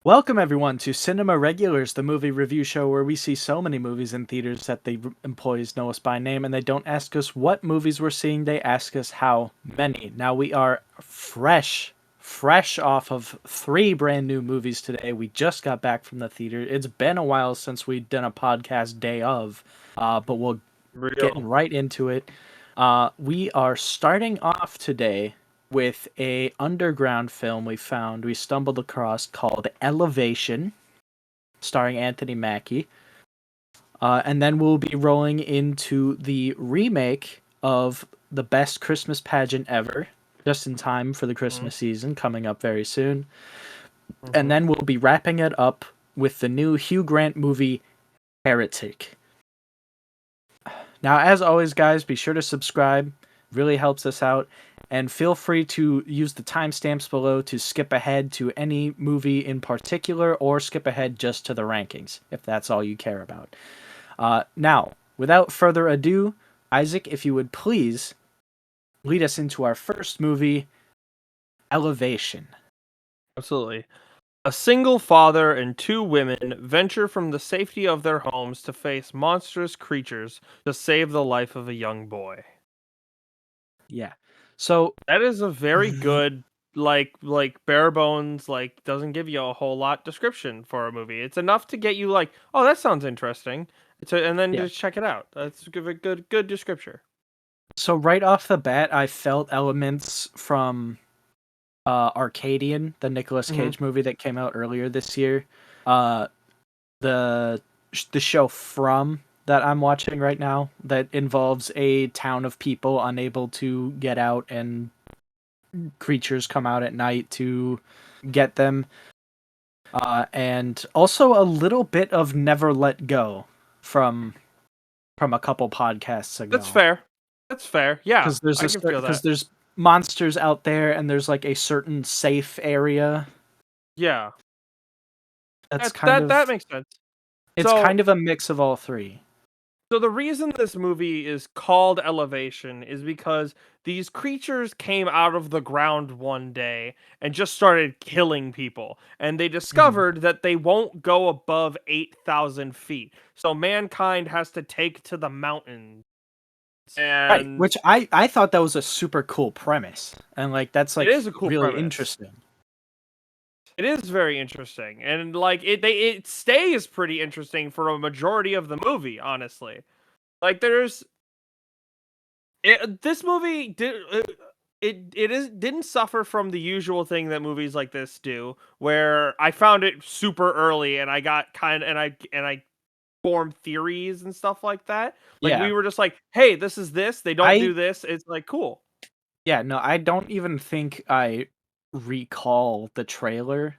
Welcome, everyone, to Cinema Regulars, the movie review show where we see so many movies in theaters that the employees know us by name and they don't ask us what movies we're seeing, they ask us how many. Now, we are fresh off of three brand new movies today. We just got back from the theater. It's been a while since we've done a podcast day of, but we'll get Real. right into it. We are starting off today with a underground film we stumbled across called Elevation, starring Anthony Mackie. And then we'll be rolling into the remake of the best Christmas pageant ever, just in time for the hmm Christmas season coming up very soon. And hmm then we'll be wrapping it up with the new Hugh Grant movie Heretic. Now, as always, guys, be sure to subscribe. Really helps us out. And feel free to use the timestamps below to skip ahead to any movie in particular or skip ahead just to the rankings, if that's all you care about. Now, without further ado, Isaac, if you would please lead us into our first movie, Elevation. Absolutely. A single father and two women venture from the safety of their homes to face monstrous creatures to save the life of a young boy. Yeah. So, That is a very good, bare bones, doesn't give you a whole lot description for a movie. It's enough to get you like, oh, that sounds interesting. And then yeah. just check it out. That's a good description. So right off the bat, I felt elements from Arcadian, the Nicolas hmm Cage movie that came out earlier this year. Uh, the show From that I'm watching right now that involves a town of people unable to get out and creatures come out at night to get them. And also a little bit of Never Let Go from a couple podcasts That's ago. fair. That's fair. Yeah, I can feel Because that. there's monsters out there and there's like a certain safe area Yeah, that's that kind that that of makes sense. it's So kind of a mix of all three. So the reason this movie is called Elevation is because these creatures came out of the ground one day and just started killing people. And they Mhm. discovered that they won't go above 8,000 feet. So mankind has to take to the mountains. Right, And which I thought that was a super cool premise, and like that's it like is a cool really premise. interesting. It is very interesting. And it stays pretty interesting for a majority of the movie, honestly. Like this movie didn't suffer from the usual thing that movies like this do, where I found it super early and I got and I formed theories and stuff like that. Like we Yeah, were just like, hey, this is this. They don't I do this. It's like cool. yeah no, I don't even think I recall the trailer.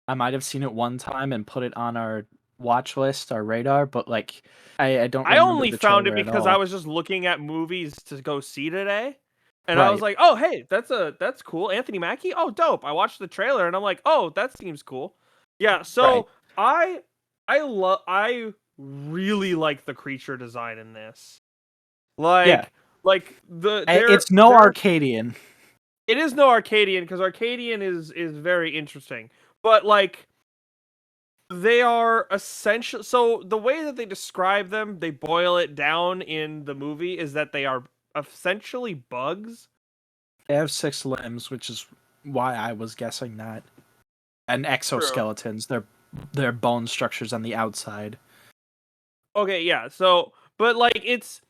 I might have seen it one time and put it on our watch list, our radar, but like I don't I remember only the found it trailer at because I all. was just looking at movies to go see today. And I was Right, like, "Oh, hey, that's cool. Anthony Mackie? Oh, dope." I watched the trailer and I'm like, "Oh, that seems cool." Yeah, right. so I really like the creature design in this. Yeah, Like the it's no there Arcadian. it is no Arcadian because Arcadian is very interesting. But like they are essential. So the way that they describe them, they boil it down in the movie is that they are essentially bugs. They have 6 limbs, which is why I was guessing that. And True. exoskeletons, they're bone structures on the outside. Okay, yeah. So, but like it's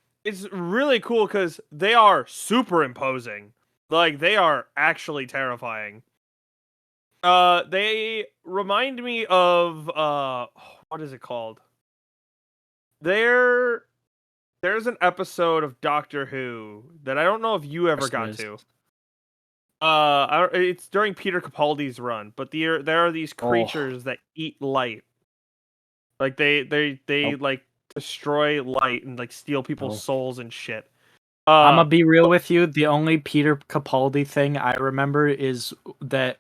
really cool cuz they are super imposing. Like they are actually terrifying. They remind me of what is it called? There there's an episode of Doctor Who that I don't know if you Of ever course there got is. to. It's during Peter Capaldi's run, but there are these Oh, creatures that eat light. Like they nope, like destroy light and like steal people's no. souls and shit. I'ma Uh, be real with you. The only Peter Capaldi thing I remember is that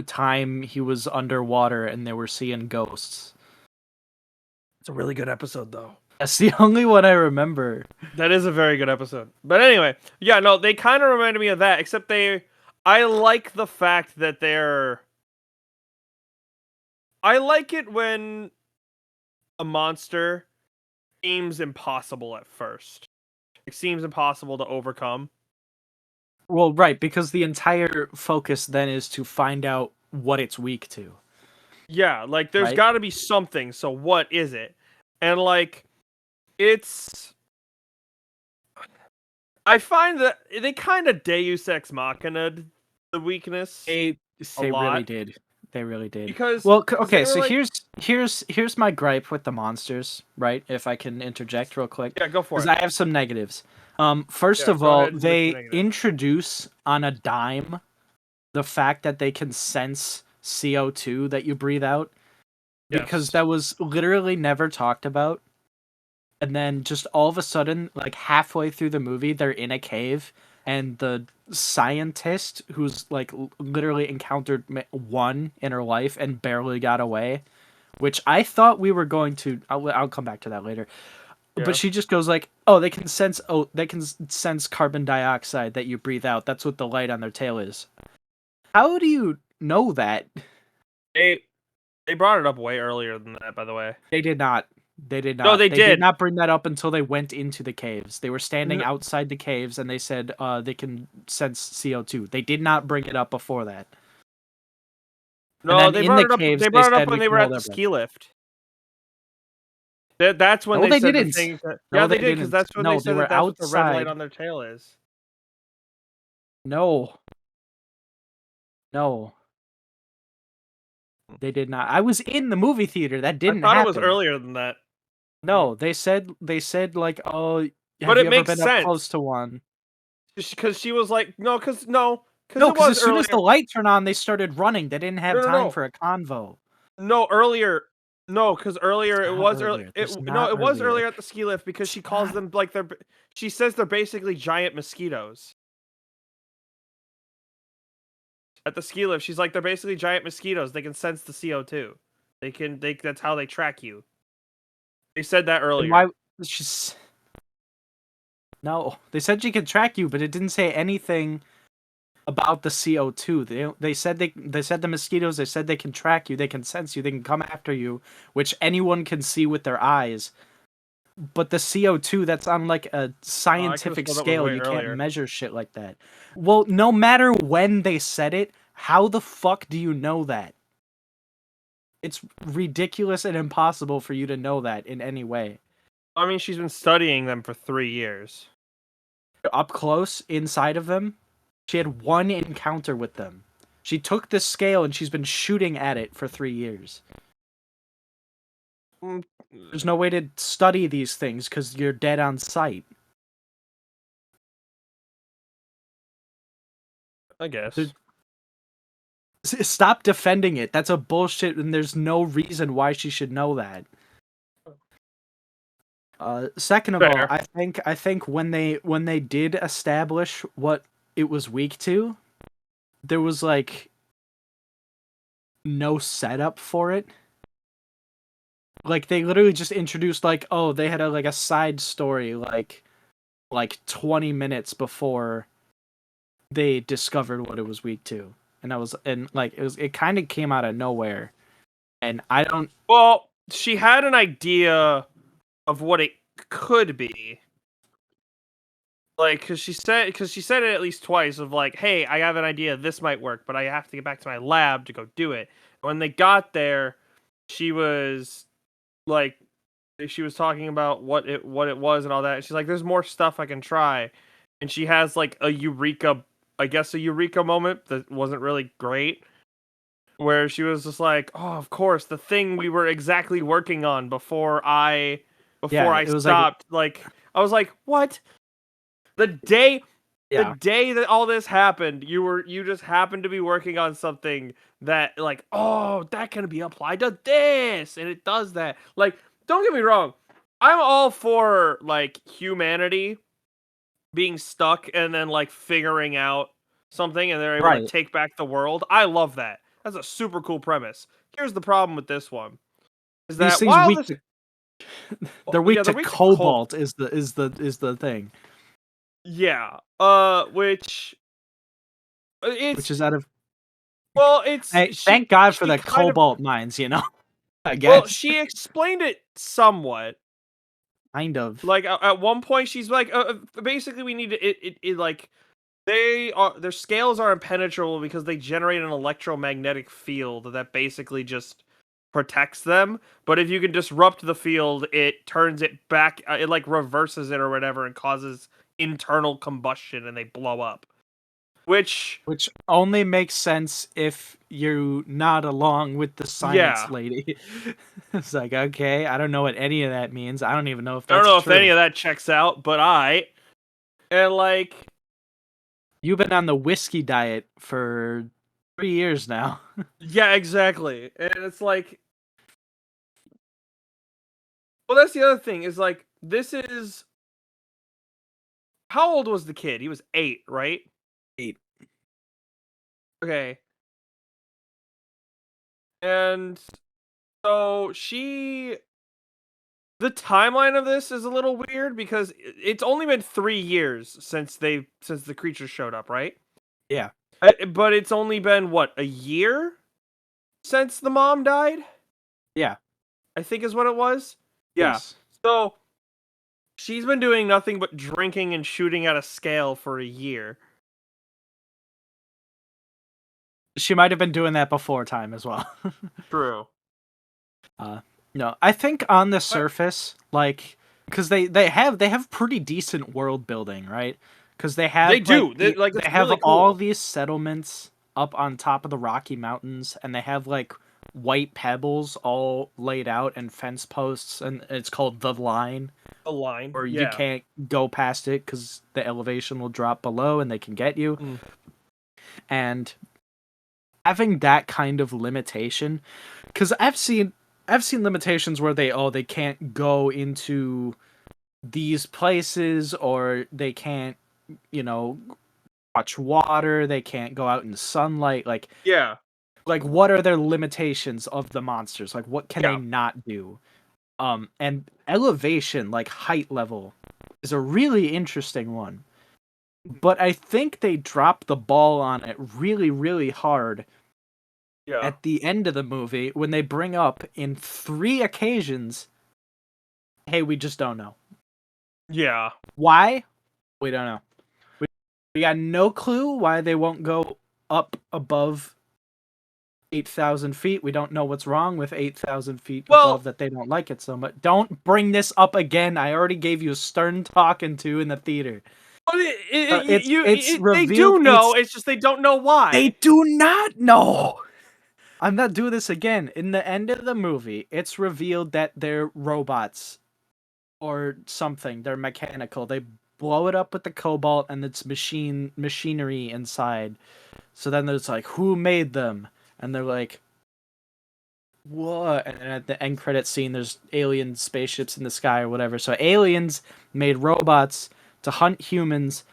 time he was underwater and they were seeing ghosts. it's a really good episode though. That's the only one I remember. That is a very good episode. But anyway, yeah, no, they kind of reminded me of that, except I like the fact that I like it when a monster seems impossible at first. It seems impossible to overcome. Well, right, because the entire focus then is to find out what it's weak to, Yeah, like there's right? got to be something. So what is it? And like it's I find that they kind of Deus Ex Machina the weakness a They really lot did. They really did. because Well, they okay, were so like, here's my gripe with the monsters, right? If I can interject real quick, yeah, go for because it. I have some negatives. First Yeah, of go all, ahead with your they negative. introduce on a dime the fact that they can sense CO2 that you breathe out, because Yes. that was literally never talked about. And then just all of a sudden, like halfway through the movie, they're in a cave, and the scientist who's like literally encountered one in her life and barely got away, which I thought we were going to. I'll come back to that later. But Yeah. she just goes like, "Oh, they can sense. Oh, they can sense carbon dioxide that you breathe out. That's what the light on their tail is." How do you know that? They they brought it up way earlier than that, by the way. They did not. They did No, not. they They did did. not bring that up until they went into the caves. They were standing N- outside the caves and they said they can sense CO2. They did not bring it up before that. And No, then they in the brought it up. caves They they brought it up said when we they can were at hold the our breath. ski lift. That's when No, they they said the didn't. thing. Yeah, No, they they did because didn't. that's when they No, they said that were that's what the red light outside. on their tail is. No. No. They did not. I was in the movie theater. That I didn't thought it was happen. earlier than that. No, they said like, "Oh, But have you it ever makes been up close sense to one?" because she was like, no, because No, it because was as soon as the earlier. light turned on, they started running. They didn't have No, no, time no, for a convo. no, earlier. No, because There's earlier it not was early. earlier. There's No, not it was earlier. earlier at the ski lift because There's she calls not. them like they're. She says they're basically giant mosquitoes at the ski lift. She's like they're basically giant mosquitoes. They can sense the CO2. They can. They That's how they track you. They said that And why? earlier. She's no. They said she could track you, but it didn't say anything about the CO2. They said the mosquitoes. They said they can track you. They can sense you. They can come after you, which anyone can see with their eyes. But the CO2, that's on like a Oh, I could have scientific sworn that was scale. way You can't earlier. measure shit like that. Well, no matter when they said it, how the fuck do you know that? It's ridiculous and impossible for you to know that in any way. I mean, she's been studying them for 3 years. Up close, inside of them, she had one encounter with them. She took this scale and she's been shooting at it for 3 years. Mm, There's no way to study these things because you're dead on sight. I There- guess. Stop defending it. That's a bullshit, and there's no reason why she should know that. Second of all, Fair. I think when they did establish what it was weak to, there was like no setup for it. Like they literally just introduced like, oh, they had a side story like 20 minutes before they discovered what it was weak to. And like it kind of came out of nowhere. And I don't. Well, she had an idea of what it could be. Like, because she said it at least twice of like, hey, I have an idea, this might work, but I have to get back to my lab to go do it. When they got there, she was like, she was talking about what it was and all that. And she's like, there's more stuff I can try, and she has like a eureka, I guess a eureka moment that wasn't really great, where she was just like, oh, of course, the thing we were exactly working on before Yeah, I it was like, stopped. Like, I was like, what? The day the yeah, day that all this happened, you just happened to be working on something that like, oh, that can be applied to this, and it does that. Like, don't get me wrong, I'm all for like humanity being stuck and then like figuring out something and they're able to right. take back the world. I love that. That's a super cool premise. Here's the problem with this one is These that things while weak this, to, they're yeah, weak they're to weak to cold. cobalt is the thing, Yeah. Which which it's is out of Well, it's Hey, thank God for she the kind of cobalt mines, you know. I well, guess she explained it somewhat. kind of. Like at one point, she's like, basically, we need to like their scales are impenetrable because they generate an electromagnetic field that basically just protects them. But if you can disrupt the field, it turns it back. It like reverses it or whatever and causes internal combustion, and they blow up. Which Which only makes sense if you nod along with the science yeah, lady. It's like, okay, I don't know what any of that means. I don't even know if I don't that's know if any true. of that checks out, but and like You've been on the whiskey diet for 3 years now. yeah, exactly, and it's like well, that's the other thing is like this is how old was the kid? He was 8, right? 8. Okay. And so the timeline of this is a little weird because it's only been 3 years since the creature showed up, right? Yeah. But it's only been what, a year since the mom died? Yeah. I think is what it was. Yeah. Yes. So she's been doing nothing but drinking and shooting at a scale for a year. She might have been doing that before time as well. True. Uh, no, I think on the But surface, like, because they have pretty decent world building, right? Because they they have do. Like they it's have really all cool. these settlements up on top of the Rocky Mountains, and they have like white pebbles all laid out and fence posts, and it's called the line, A line. or you Yeah. can't go past it because the elevation will drop below and they can get you. Mm. And having that kind of limitation, because I've seen limitations where they can't go into these places, or they can't, you know, touch water, they can't go out in the sunlight, Yeah. what are their limitations of the monsters, like what can they Yeah. not do. And elevation, like height level, is a really interesting one, but I think they dropped the ball on it really, really hard Yeah. at the end of the movie when they bring up in 3 occasions, hey, we just don't know. Yeah. Why? We don't know. We got no clue why they won't go up above 8,000 feet. We don't know what's wrong with 8,000 feet above Well, that they don't like it so much. Don't bring this up again. I already gave you a stern talking to in the theater. but It's they revealed. do know. It's just they don't know They why. do not know. I'm not doing this again. In the end of the movie, it's revealed that they're robots or something. They're mechanical. They blow it up with the cobalt and it's machinery inside. So then there's like, who made them? And they're like, what? And at the end credit scene, there's alien spaceships in the sky or whatever. So aliens made robots to hunt humans,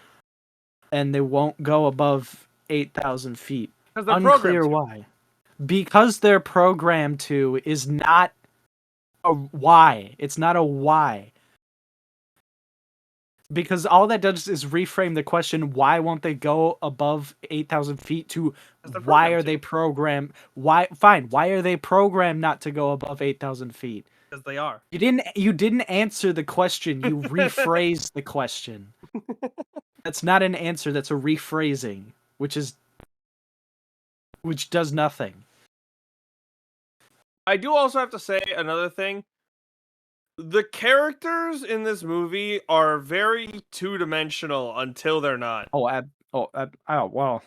and they won't go above 8,000 feet. Because they're programmed Unclear to. why. Because they're programmed to is not a why. It's not a why. Because all that does is reframe the question, why won't they go above 8,000 feet, to Because they're why programmed are to. they programmed? Why are they programmed not to go above 8,000 feet? Because they are. You didn't answer the question. You rephrased the question. That's not an answer. That's a rephrasing, which does nothing. I do also have to say another thing. The characters in this movie are very two-dimensional until they're not. Oh, well.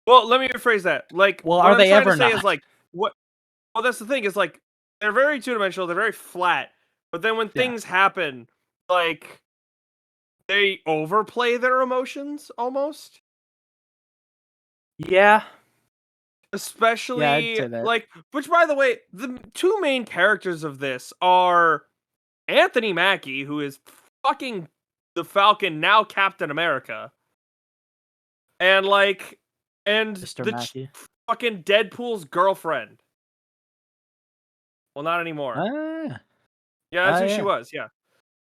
Well, let me rephrase that. Like, Well, what are I'm they trying to ever say is not? like what. Well, that's the thing is like they're very two-dimensional. They're very flat. But then when Yeah. things happen, like they overplay their emotions almost. Yeah. Yeah, I'd Especially say that. like, which by the way, the two main characters of this are Anthony Mackie, who is fucking the Falcon, now Captain America, and like, and Mr. Mackey. fucking Deadpool's girlfriend. Well, not anymore. Ah. Yeah, that's Ah, who she yeah. was. Yeah,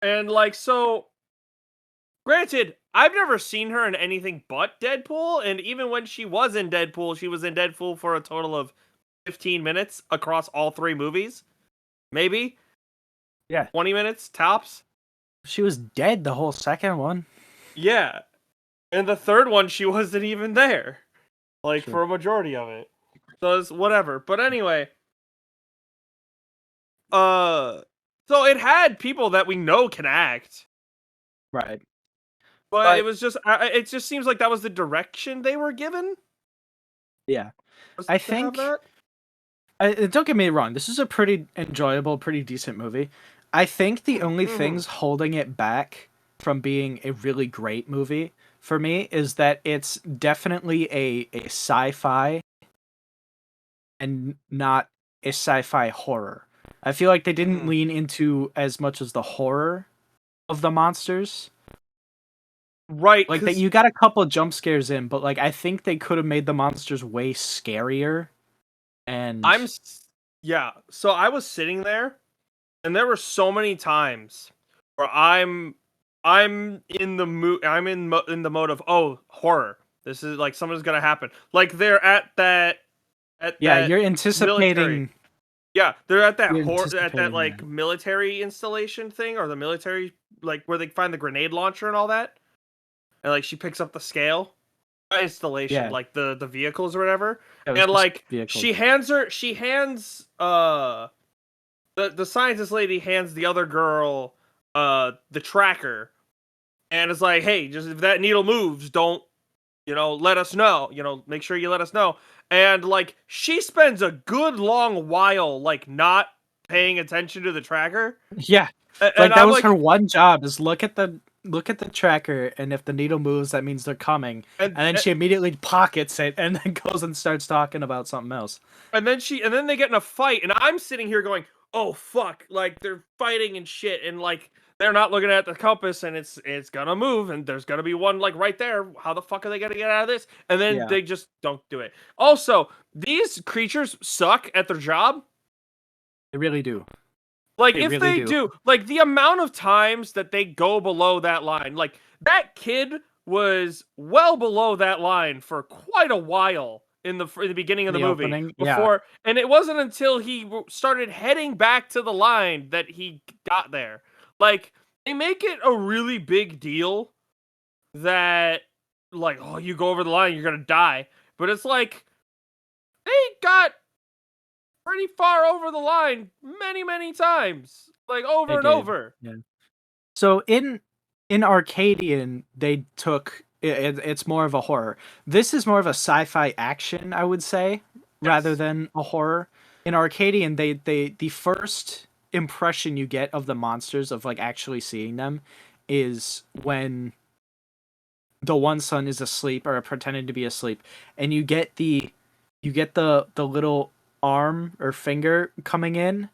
and like, so Granted, I've never seen her in anything but Deadpool, and even when she was in Deadpool for a total of 15 minutes across all 3 movies. Maybe Yeah. 20 minutes tops. She was dead the whole second one. Yeah. And the third one, she wasn't even there. Like, True. for a majority of it. So it's whatever. But anyway. So it had people that we know can act. Right. But it just seems like that was the direction they were given. Yeah. Was I to have think... that. don't get me wrong. This is a pretty enjoyable, pretty decent movie. I think the only things holding it back from being a really great movie for me is that it's definitely a sci-fi and not a sci-fi horror. I feel like they didn't lean into as much as the horror of the monsters. Right, Like that, you got a couple jump scares in, but like I think they could have made the monsters way scarier. And yeah. So I was sitting there, and there were so many times where I'm in the mood. In the mode of, oh, horror. This is like something's gonna happen. Like they're at that you're military. anticipating. Yeah, they're at that You're like anticipating military installation thing, or the military, like where they find the grenade launcher and all that. And like she picks up the scale. Not installation, Yeah. like the vehicles or whatever. It was And just like vehicles. she hands the scientist lady hands the other girl the tracker, and it's like, hey, just if that needle moves, don't, let us know, make sure you let us know. And like she spends a good long while like not paying attention to the tracker. Yeah. And Like that I'm was like, her one job, is look at the tracker, and if the needle moves, that means they're coming. And then she immediately pockets it and then goes and starts talking about something else. and then they get in a fight, and I'm sitting here going, oh fuck, like they're fighting and shit, and like they're not looking at the compass, and it's gonna move, and there's gonna be one like right there. How the fuck are they gonna get out of this? And then they just don't do it. Also, these creatures suck at their job. They really do. Like, They if really they do, like the amount of times that they go below that line, like that kid was well below that line for quite a while in the beginning of the movie opening, before, and it wasn't until he started heading back to the line that he got there. Like, they make it a really big deal that, like, oh, you go over the line, you're gonna die. But it's like they got pretty far over the line many times, like over and over. Yeah. So in Arcadian, they took it's more of a horror. This is more of a sci-fi action, I would say, rather than a horror. In Arcadian, they the first impression you get of the monsters, of like actually seeing them, is when the one son is asleep or pretending to be asleep, and you get the little arm or finger coming in,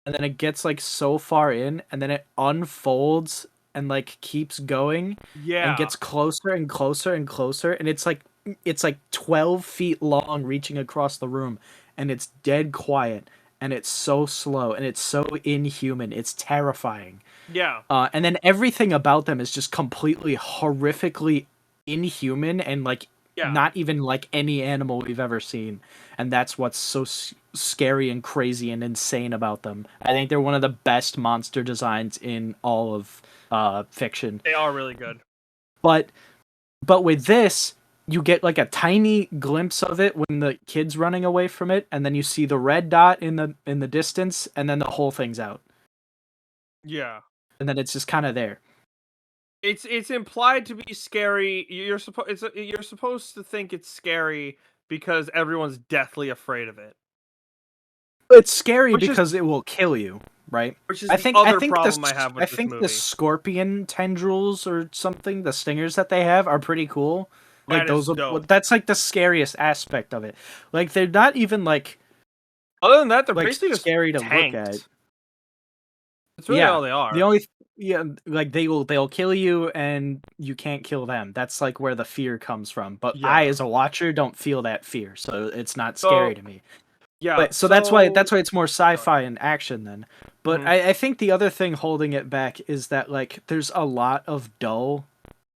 and then it gets like so far in, and then it unfolds and like keeps going, and gets closer and closer and closer, and it's like 12 feet long, reaching across the room, and it's dead quiet, and it's so slow, and it's so inhuman. It's terrifying. Yeah. And then everything about them is just completely horrifically inhuman, and like not even like any animal we've ever seen. And that's what's so scary and crazy and insane about them. I think they're one of the best monster designs in all of fiction. They are really good. But with this, you get like a tiny glimpse of it when the kid's running away from it, and then you see the red dot in the distance, and then the whole thing's out. Yeah. And then it's just kind of there. It's implied to be scary. You're supposed to think it's scary because everyone's deathly afraid of it. It's scary because it will kill you, right? Which is the other problem I have with this movie. I think the scorpion tendrils or something, the stingers that they have, are pretty cool. Like that's like the scariest aspect of it. Like they're not even like. Other than that, they're like basically scary just to tanked. look at. That's really all they are. The only like they'll kill you and you can't kill them. That's like where the fear comes from. But I, as a watcher, don't feel that fear, so it's not scary to me. Yeah. But, so that's why it's more sci-fi and action then. But I think the other thing holding it back is that like there's a lot of dull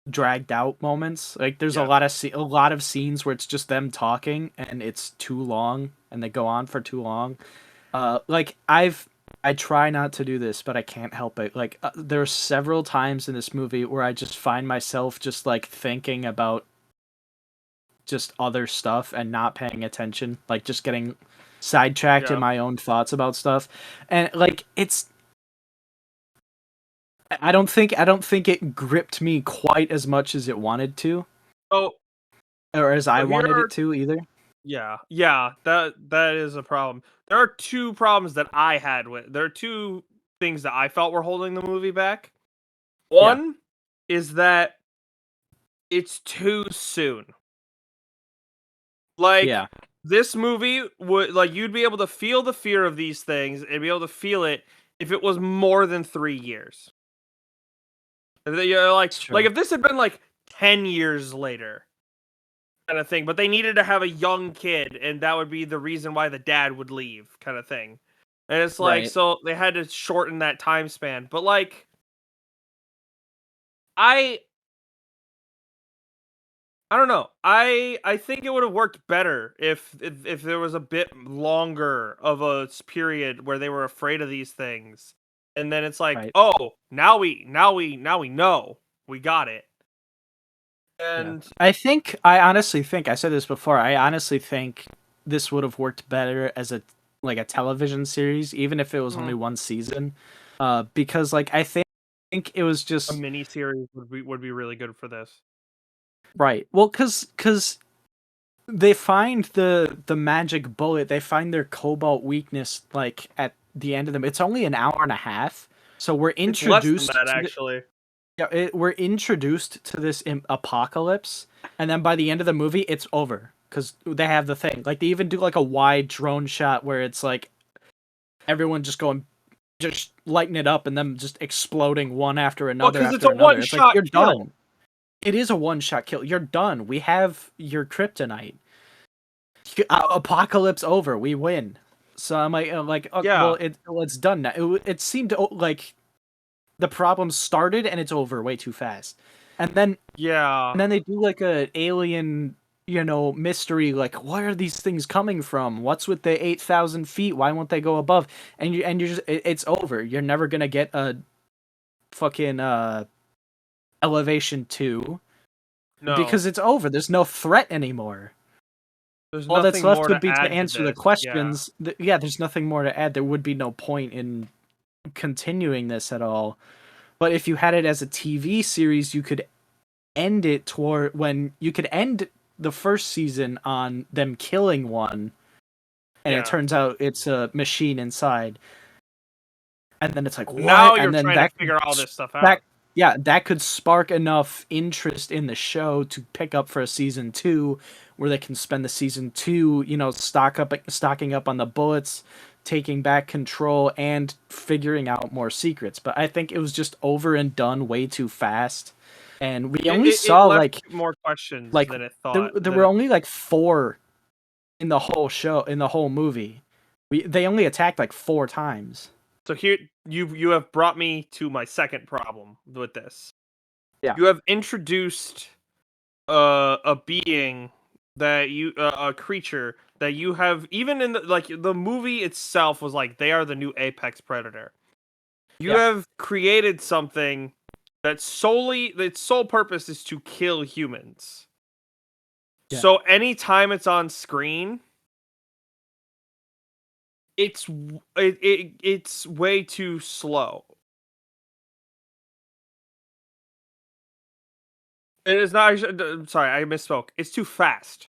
dragged out moments. Like there's Yeah. a lot of scenes where it's just them talking and it's too long and they go on for too long. Like I try not to do this, but I can't help it. Like there are several times in this movie where I just find myself just like thinking about just other stuff and not paying attention, like just getting sidetracked in Yeah. my own thoughts about stuff. And like it's I don't think it gripped me quite as much as it wanted to So, or as I so here wanted are it to either. yeah, that is a problem. There are two problems that I had with. There are two things that I felt were holding the movie back. Yeah. One is that it's too soon. Like Yeah. this movie would like you'd be able to feel the fear of these things and be able to feel it if it was more than 3 years. You're It's like true. if this had been like 10 years later, kind of thing, but they needed to have a young kid, and that would be the reason why the dad would leave, kind of thing. And it's like Right. so they had to shorten that time span. But like I I don't know. I think it would have worked better if there was a bit longer of a period where they were afraid of these things. And then it's like, Right. "Oh, now we know. We got it." Yeah. And I honestly think I said this before. I honestly think this would have worked better as a like a television series, even if it was only mm, one season. Because like think it was a just mini series would be really good for this. right. Well, cause they find the magic bullet. They find their cobalt weakness like at the end of them. It's only an hour and a half, so we're It's less than introduced that to actually. yeah, we're introduced to this apocalypse, and then by the end of the movie, it's over because they have the thing. Like they even do like a wide drone shot where it's like everyone just going, just lighting it up, and them just exploding one Well, after because it's a another. It's like one-shot you're kill. done. It is a one shot kill. You're done. We have your kryptonite. Apocalypse over. We win. So I'm like, oh, Yeah, well, it's done now. It seemed like the problem started and it's over way too fast. And then yeah, they do like a alien, mystery. Like, where are these things coming from? What's with the 8,000 feet? Why won't they go above? And you're just it's over. You're never gonna get a fucking elevation 2 no. because it's over. There's no threat anymore. There's All that's nothing left more would to be to add to answer the this. Yeah. questions. Yeah, there's nothing more to add. There would be no point in continuing this at all. But if you had it as a TV series, you could end it toward when you could end the first season on them killing one, and it Yeah. turns out it's a machine inside, and then it's like what? Now you're And then trying to figure all this stuff that out. yeah, that could spark enough interest in the show to pick up for a season two, where they can spend the season two, stocking up on the bullets, taking back control, and figuring out more secrets. But I think it was just over and done way too fast, and we only It saw left more questions like than it there thought. there were only like four in the whole show in the whole movie. They only attacked like four times. So here you have brought me to my second problem with this. Yeah. You have introduced a being that you a creature that you have even in the movie itself was like they are the new apex predator. You Yeah. have created something that solely its sole purpose is to kill humans. Yeah. So anytime it's on screen, it's way too slow. It is not. I'm sorry, I misspoke. It's too fast.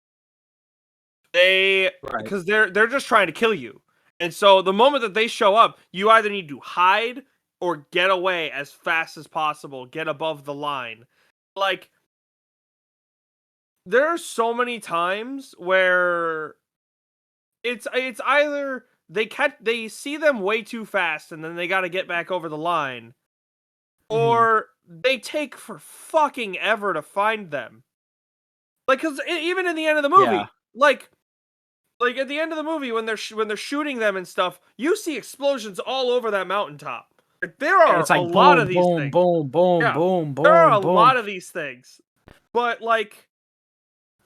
They Right. because they're just trying to kill you, and so the moment that they show up, you either need to hide or get away as fast as possible, get above the line. Like there are so many times where it's either they see them way too fast and then they got to get back over the line, Hmm. or they take for fucking ever to find them. Like, cause even in the end of the Yeah. movie, like at the end of the movie when they're shooting them and stuff, you see explosions all over that mountaintop. There are It's a like lot boom, of these boom, things. boom, boom, Yeah, boom, there are boom, a boom. lot of these things. But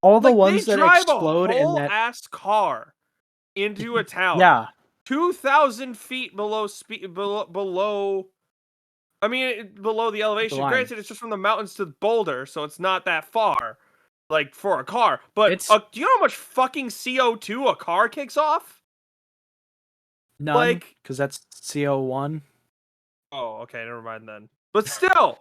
All the they ones that drive a explode in whole that. ass car into a town Yeah, 2,000 feet below. I mean, below the the elevation. line. Granted, it's just from the mountains to Boulder, so it's not that far, like for a car. But It's do you know how much fucking CO2 a car kicks off? none Like, because that's CO1. oh, okay, never mind then. But still,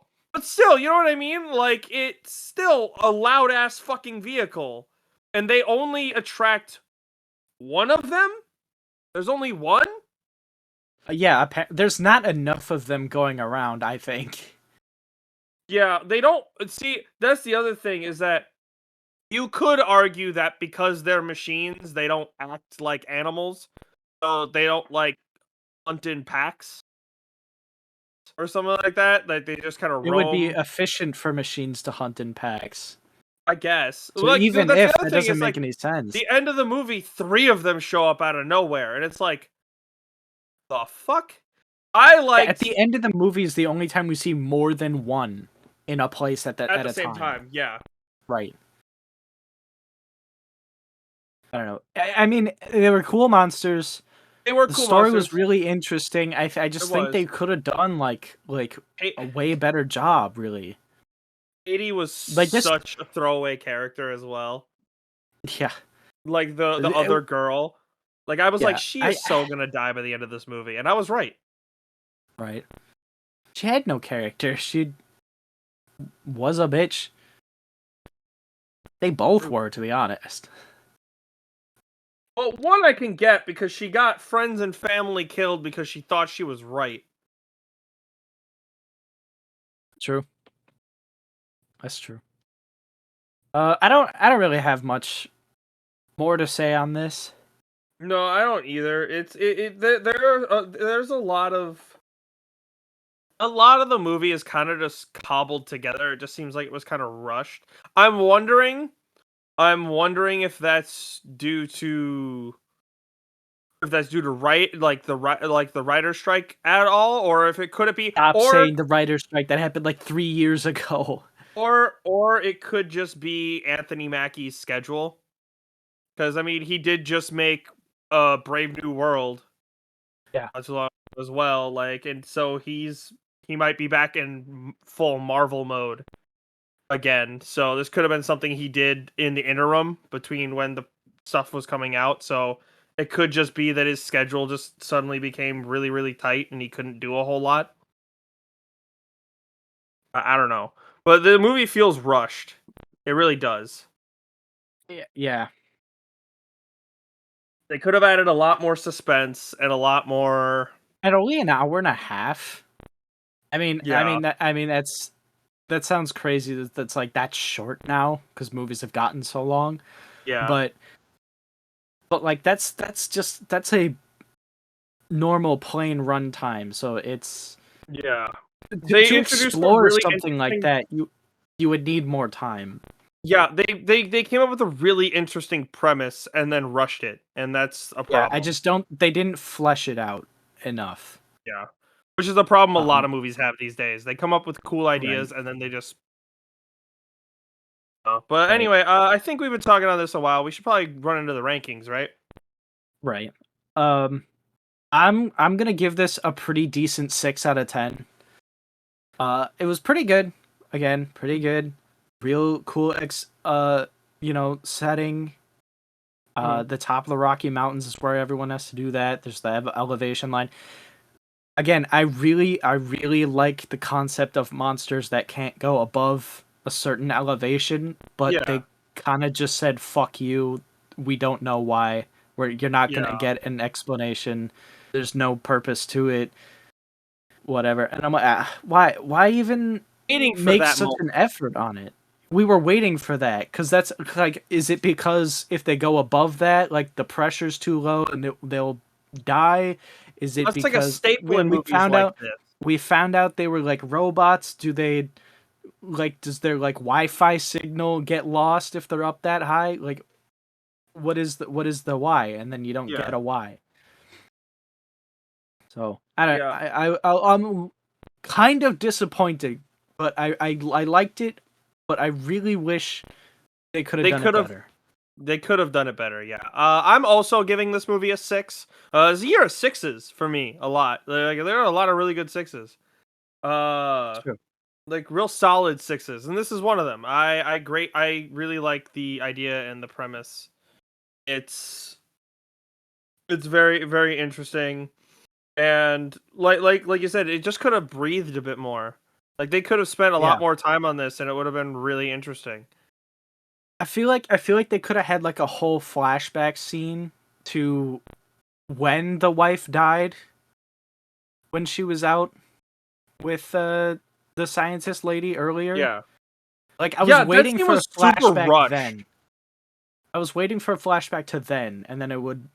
you know what I mean? Like, it's still a loud ass fucking vehicle, and they only attract one of them. There's only one. Yeah, there's not enough of them going around, I think. Yeah, they don't see. That's the other thing is that you could argue that because they're machines, they don't act like animals, so they don't like hunt in packs or something like that. Like they just kind of It would be roam. efficient for machines to hunt in packs. I guess. So Like even that's the if other that thing. doesn't It's make like any sense. the end of the movie, three of them show up out of nowhere, and it's like the fuck. I At liked the end of the movie is the only time we see more than one in a place at at the a same time. time. Yeah, Right. I don't know. I mean, they were cool monsters. they were The cool story was monsters. really interesting. I It just think they was. could have done like Hey, a way better job, really. Katie was Like this. such a throwaway character as well. Yeah. Like the It- other girl. Like I was like, yeah. she is so gonna die by the end of this movie, and I was right. Right. She had no character. She was a bitch. They both were, to be honest. Well, one I can get because she got friends and family killed because she thought she was right. True. That's true. I don't really have much more to say on this. No, I don't either. There's a lot of the movie is kind of just cobbled together. It just seems like it was kind of rushed. I'm wondering I'm wondering if that's due to the writer strike at all, or if it could it be Stop saying the writer's strike. That happened like 3 years ago. or it could just be Anthony Mackie's schedule. Because I mean, he did just make Brave New World Yeah. as well, like, and so he might be back in full Marvel mode again. So this could have been something he did in the interim between when the stuff was coming out. So it could just be that his schedule just suddenly became really, really tight and he couldn't do a whole lot. I don't know, but the movie feels rushed. It really does. Yeah. They could have added a lot more suspense and a lot more. And only an hour and a half. Yeah, That sounds crazy. That's like that's short now because movies have gotten so long. yeah, But like that's a normal plain runtime. So it's yeah. to, They to introduced some explore really something like interesting. that. You would need more time. Yeah, they came up with a really interesting premise and then rushed it, and that's a Yeah, I problem. just don't. They didn't flesh it out enough. Yeah, which is a problem a lot Um, of movies have these days. They come up with cool right, ideas and then they just. But right, anyway, I think we've been talking on this a while. We should probably run into the rankings, right? right. Um, I'm gonna give this a pretty decent 6 out of 10. It was pretty good. Again, pretty good. Real cool setting. Mhm. The top of the Rocky Mountains is where everyone has to do that. There's the elevation line. Again, I really like the concept of monsters that can't go above a certain elevation, but Yeah, they kind of just said "fuck you." We don't know why. Where you're not gonna yeah. get an explanation. There's no purpose to it. Whatever. And I'm like, why even Waiting for make that such moment. an effort on it? We were waiting for that because that's like, is it because if they go above that, like the pressure's too low and they'll die? Is it That's like a because staple in when movies like this. we found out they were like robots? Do they like does their like Wi-Fi signal get lost if they're up that high? Like, what is the why? And then you don't get Yeah. a why. So I don't. Yeah. I'm kind of disappointed, but I liked it, but I really wish they could have They done it could have better. they could have done it better, yeah. I'm also giving this movie a 6. It's a year of sixes for me, a lot. Like, there are a lot of really good sixes. Uh, True. like real solid sixes, and this is one of them. I really like the idea and the premise. It's it's very very interesting, and like you said, it just could have breathed a bit more. Like they could have spent a lot Yeah. more time on this, and it would have been really interesting. I feel like they could have had like a whole flashback scene to when the wife died, when she was out with the scientist lady earlier. Yeah, Like I was yeah, that waiting scene for a was super flashback rushed. then. I was waiting for a flashback to then, and then it would,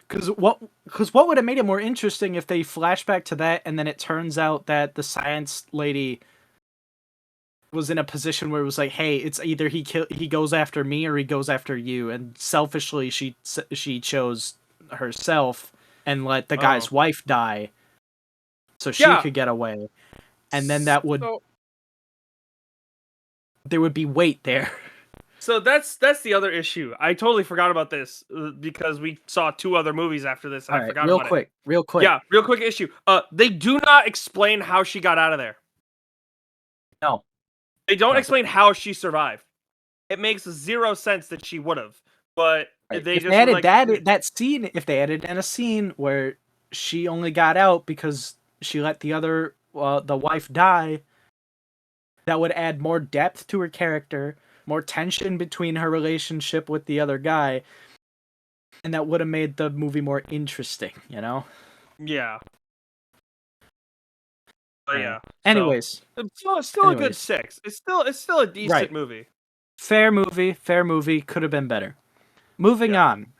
because what would have made it more interesting if they flashback to that, and then it turns out that the science lady was in a position where it was like, hey, it's either he goes after me or he goes after you, and selfishly she chose herself and let the Oh, guy's wife die so she yeah. could get away, and then that would So there would be weight there. so that's the other issue. I totally forgot about this because we saw 2 other movies after this, and All I right, forgot real about it. quick, real quick. Yeah, real quick issue. They do not explain how she got out of there. No, They don't doesn't. explain how she survived. It makes 0 sense that she would have, but Right. they If they just was added like, that scene, if they added in a scene where she only got out because she let the wife die, that would add more depth to her character, more tension between her relationship with the other guy, and that would have made the movie more interesting, you know? yeah, but Anyway. yeah. So Anyways, it's still a good anyways. 6. It's still a decent Right. movie. Fair movie, could have been better. Moving Yeah, on.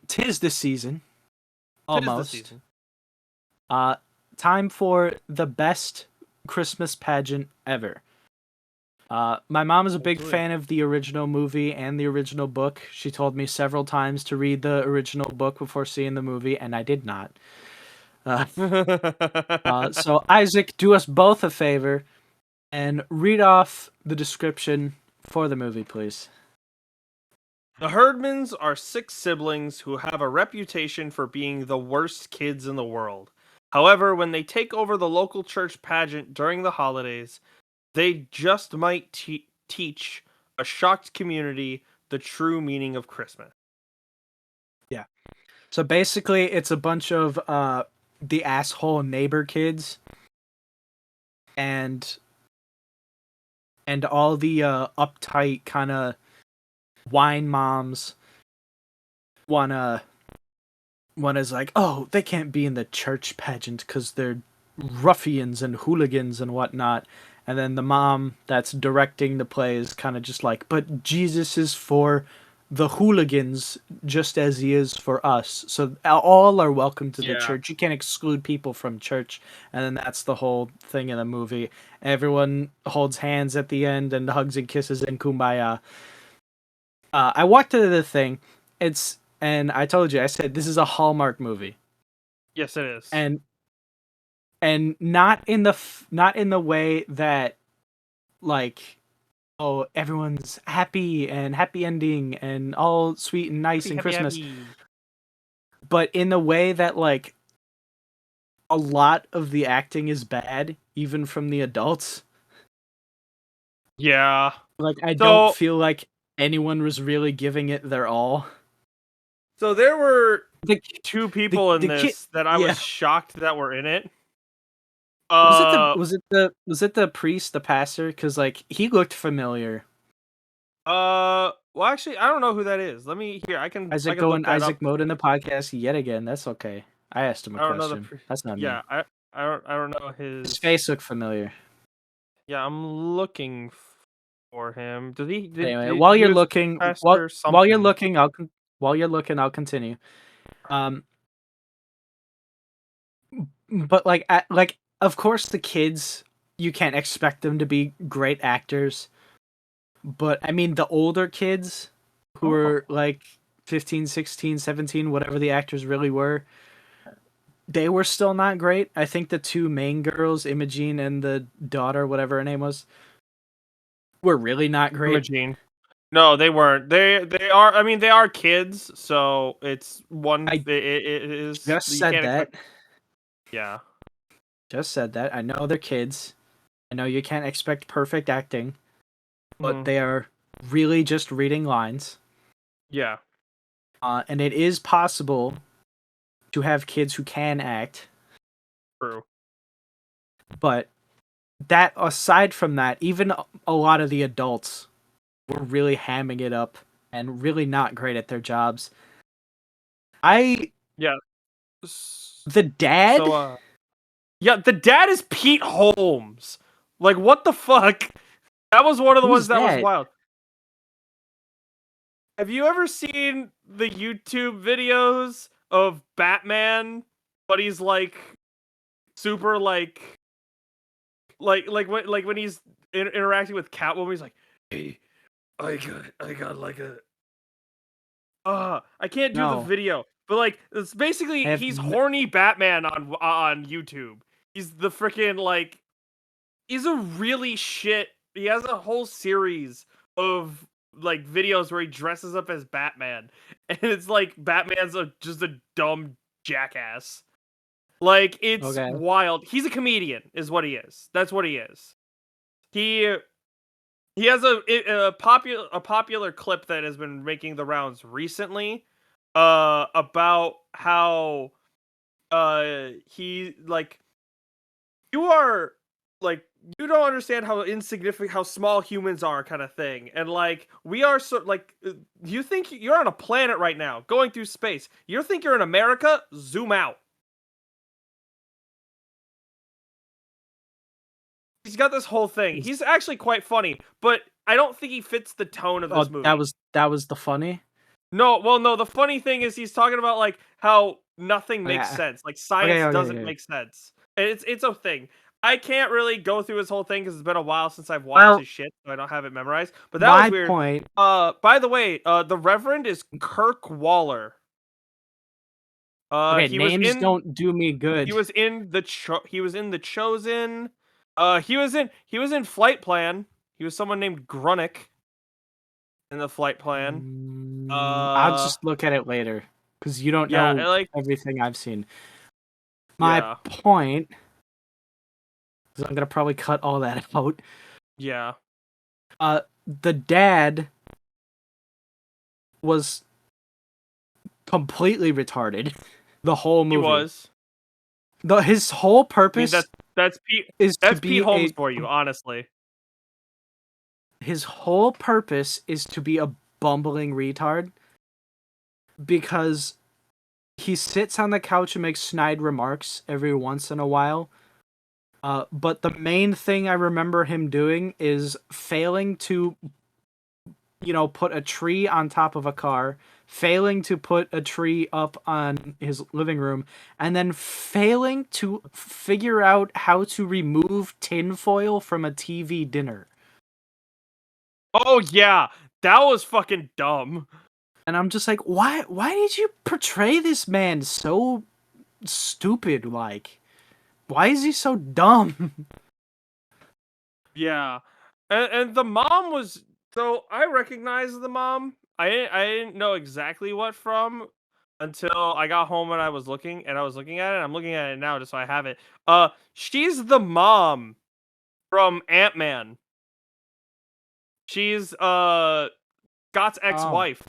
'Tis the season. 'tis the Almost. season. Uh time for the best Christmas pageant ever. My mom is a Oh big boy. fan of the original movie and the original book. She told me several times to read the original book before seeing the movie, and I did not. Uh, so Isaac, do us both a favor and read off the description for the movie, please. The Herdmans are 6 siblings who have a reputation for being the worst kids in the world. However, when they take over the local church pageant during the holidays, they just might teach a shocked community the true meaning of Christmas. Yeah. So basically, it's a bunch of the asshole neighbor kids and all the uptight kind of wine moms wanna one is like, oh, they can't be in the church pageant because they're ruffians and hooligans and whatnot. And then the mom that's directing the play is kind of just like, but Jesus is for the hooligans just as he is for us. So all are welcome to the Yeah. church. You can't exclude people from church. And then that's the whole thing in the movie. Everyone holds hands at the end and hugs and kisses and kumbaya. I walked into the thing. And I told you, I said this is a Hallmark movie, Yes, it is. and not in not in the way that like, oh, everyone's happy and happy ending and all sweet and nice Happy, and happy, Christmas, happy. but in the way that like a lot of the acting is bad, even from the adults. Yeah. Like I don't So, feel like anyone was really giving it their all. so there were The 2 people in the kid, this that I yeah. was shocked that were in it. Was it Uh, the priest, the pastor? Because like he looked familiar. well, actually, I don't know who that is. Let me here. I Isaac can look going that up. Isaac mode in the podcast yet again. That's okay. I asked him a I don't know the. question. That's not me. Yeah, I don't know His his. face looked familiar. Yeah, I'm looking for him. Does he Anyway, did he was pastor while you're something? looking, while you're looking, I'll continue. Um, but like of course the kids, you can't expect them to be great actors. But I mean the older kids who Oh, were like 15, 16, 17, whatever the actors really were, they were still not great. I think the two main girls, Imogene and the daughter, whatever her name was, were really not great. Imogene. No, they weren't. They are. I mean, they are kids, so it's one. I It is. just You said can't that. expect. Yeah. Just said that. I know they're kids. I know you can't expect perfect acting, but Mhm. they are really just reading lines. Yeah. And it is possible to have kids who can act, True. but that aside from that, even a lot of the adults were really hamming it up and really not great at their jobs. Yeah. The dad, So yeah, the dad is Pete Holmes. Like, what the fuck? That was one of the ones who's that was that? wild. Have you ever seen the YouTube videos of Batman, but he's like super like when he's interacting with Catwoman, he's like, "Hey, I got like a I can't do the No, video, but like it's I basically have. he's horny Batman on YouTube. He's the freaking like he's a really shit. He has a whole series of like videos where he dresses up as Batman, and it's like Batman's just a dumb jackass. Like it's Okay. wild. He's a comedian, is what he is. That's what he is. He he has a popular clip that has been making the rounds recently, about how he like you are like you don't understand how insignificant how small humans are kind of thing, and like we are so like you think you're on a planet right now going through space, you think you're in America, zoom out. He's got this whole thing. Is- He's actually quite funny, but I don't think he fits the tone of this Oh, that movie. was the funny. No, well, no, the funny thing is he's talking about like how nothing makes Okay. sense. Like Okay. science Okay. doesn't Okay. make sense. And it's a thing. I can't really go through his whole thing because it's been a while since I've watched Well, his shit, so I don't have it memorized. But that was my weird. point. By the way, the Reverend is Kirk Waller. Okay, He was names in don't do me he good. was in he was in the Chosen. He was in Flight Plan. He was someone named Grunick in the Flight Plan. I'll Uh, just look at it later because you don't yeah, know like everything I've seen. My yeah, point is I'm gonna probably cut all that out. yeah. The dad was completely retarded the whole He movie. was. His whole I mean, purpose that's Pete is to that's Pete be Holmes for you, honestly. his whole purpose is to be a bumbling retard because he sits on the couch and makes snide remarks every once in a while. But the main thing I remember him doing is failing to, put a tree on top of a car, failing to put a tree up on his living room, and then failing to figure out how to remove tinfoil from a TV dinner. Oh yeah, that was fucking dumb. And I'm just like, why did you portray this man so stupid like? Why is he so dumb? Yeah, and the mom was so I recognized the mom. I didn't know exactly what from until I got home and I was looking at it. I'm looking at it now just so I have it. She's the mom from Ant-Man. She's Scott's Oh, ex-wife.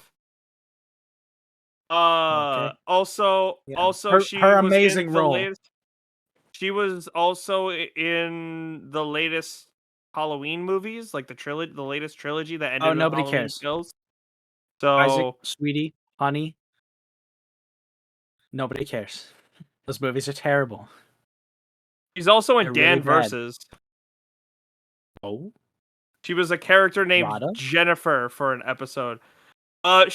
okay. Yeah. Also she Her was in amazing the role. latest she was also in the latest Halloween movies, like the latest trilogy that Oh, ended with nobody Halloween cares. Kills. Isaac, So sweetie, honey, nobody cares. Those movies are terrible. she's also in They're really Dan bad. Versus. Oh, She was a character named Rada? Jennifer for an episode. Rada?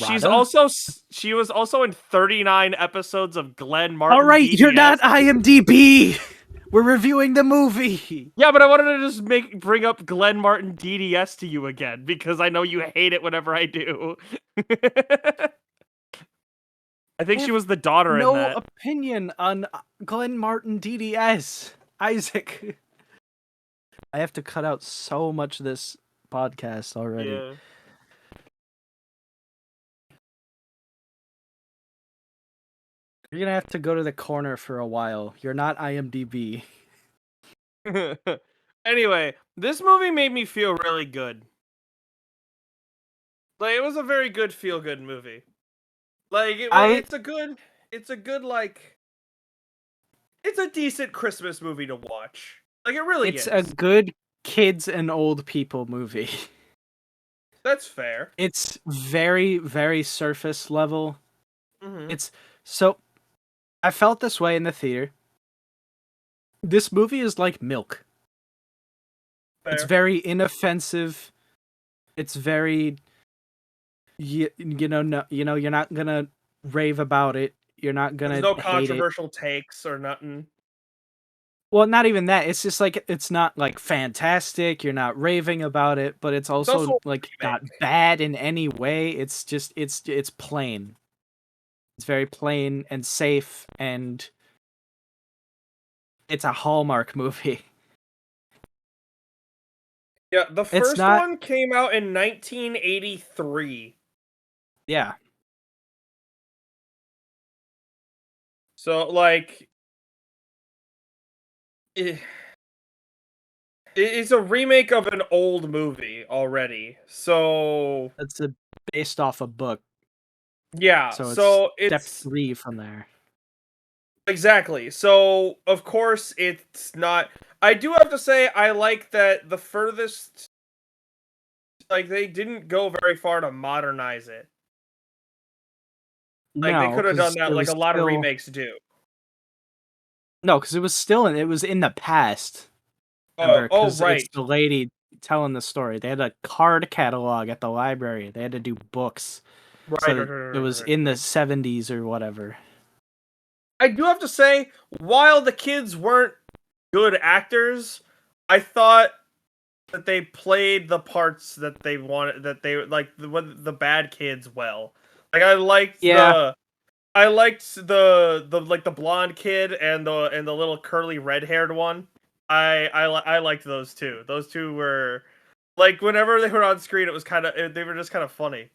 She was also in 39 episodes of Glenn All Martin right, you're DDS. not IMDb. We're reviewing the movie. Yeah, but I wanted to just bring up Glenn Martin DDS to you again because I know you hate it whenever I do. I think I she have was the daughter in no that. opinion on Glenn Martin DDS. Isaac. I have to cut out so much of this podcast already. Yeah. You're gonna have to go to the corner for a while. You're not IMDb. Anyway, this movie made me feel really good. Like it was a very good feel good movie. Like I it's a good like it's a decent Christmas movie to watch. Like it really It's a is. good kids and old people movie. That's fair. It's very, very surface level. Mhm. It's so I felt this way in the theater. This movie is like milk. It's Fair. very inoffensive. It's very you're not gonna rave about it. You're not There's gonna no hate it. controversial takes or nothing. Well, not even that. It's just like it's not like fantastic. You're not raving about it, but it's It's also also a like remake. not bad in any way. It's just it's plain. It's very plain and safe, and it's a Hallmark movie. Yeah, the It's first not. one came out in 1983. Yeah, So like eh, it's a remake of an old movie already. So it's based off a book, yeah, so it's so step it's 3 from there. exactly. So of course it's not. I do have to say I like that the furthest like they didn't go very far to modernize it. Like they No, could have done because that like a lot of remakes do. it was still it was in the past. Oh, Remember, oh because it's right. the lady telling the story. They had a card catalog at the library. They had to do books, Right, so it was right. in the 70s or whatever. I do have to say, while the kids weren't good actors, I thought that they played the parts that they wanted, that they like the bad kids well. Like Yeah, I liked the like the blonde kid and the little curly red haired one. I liked those two. Those two were like whenever they were on screen, it was they were just kind of funny.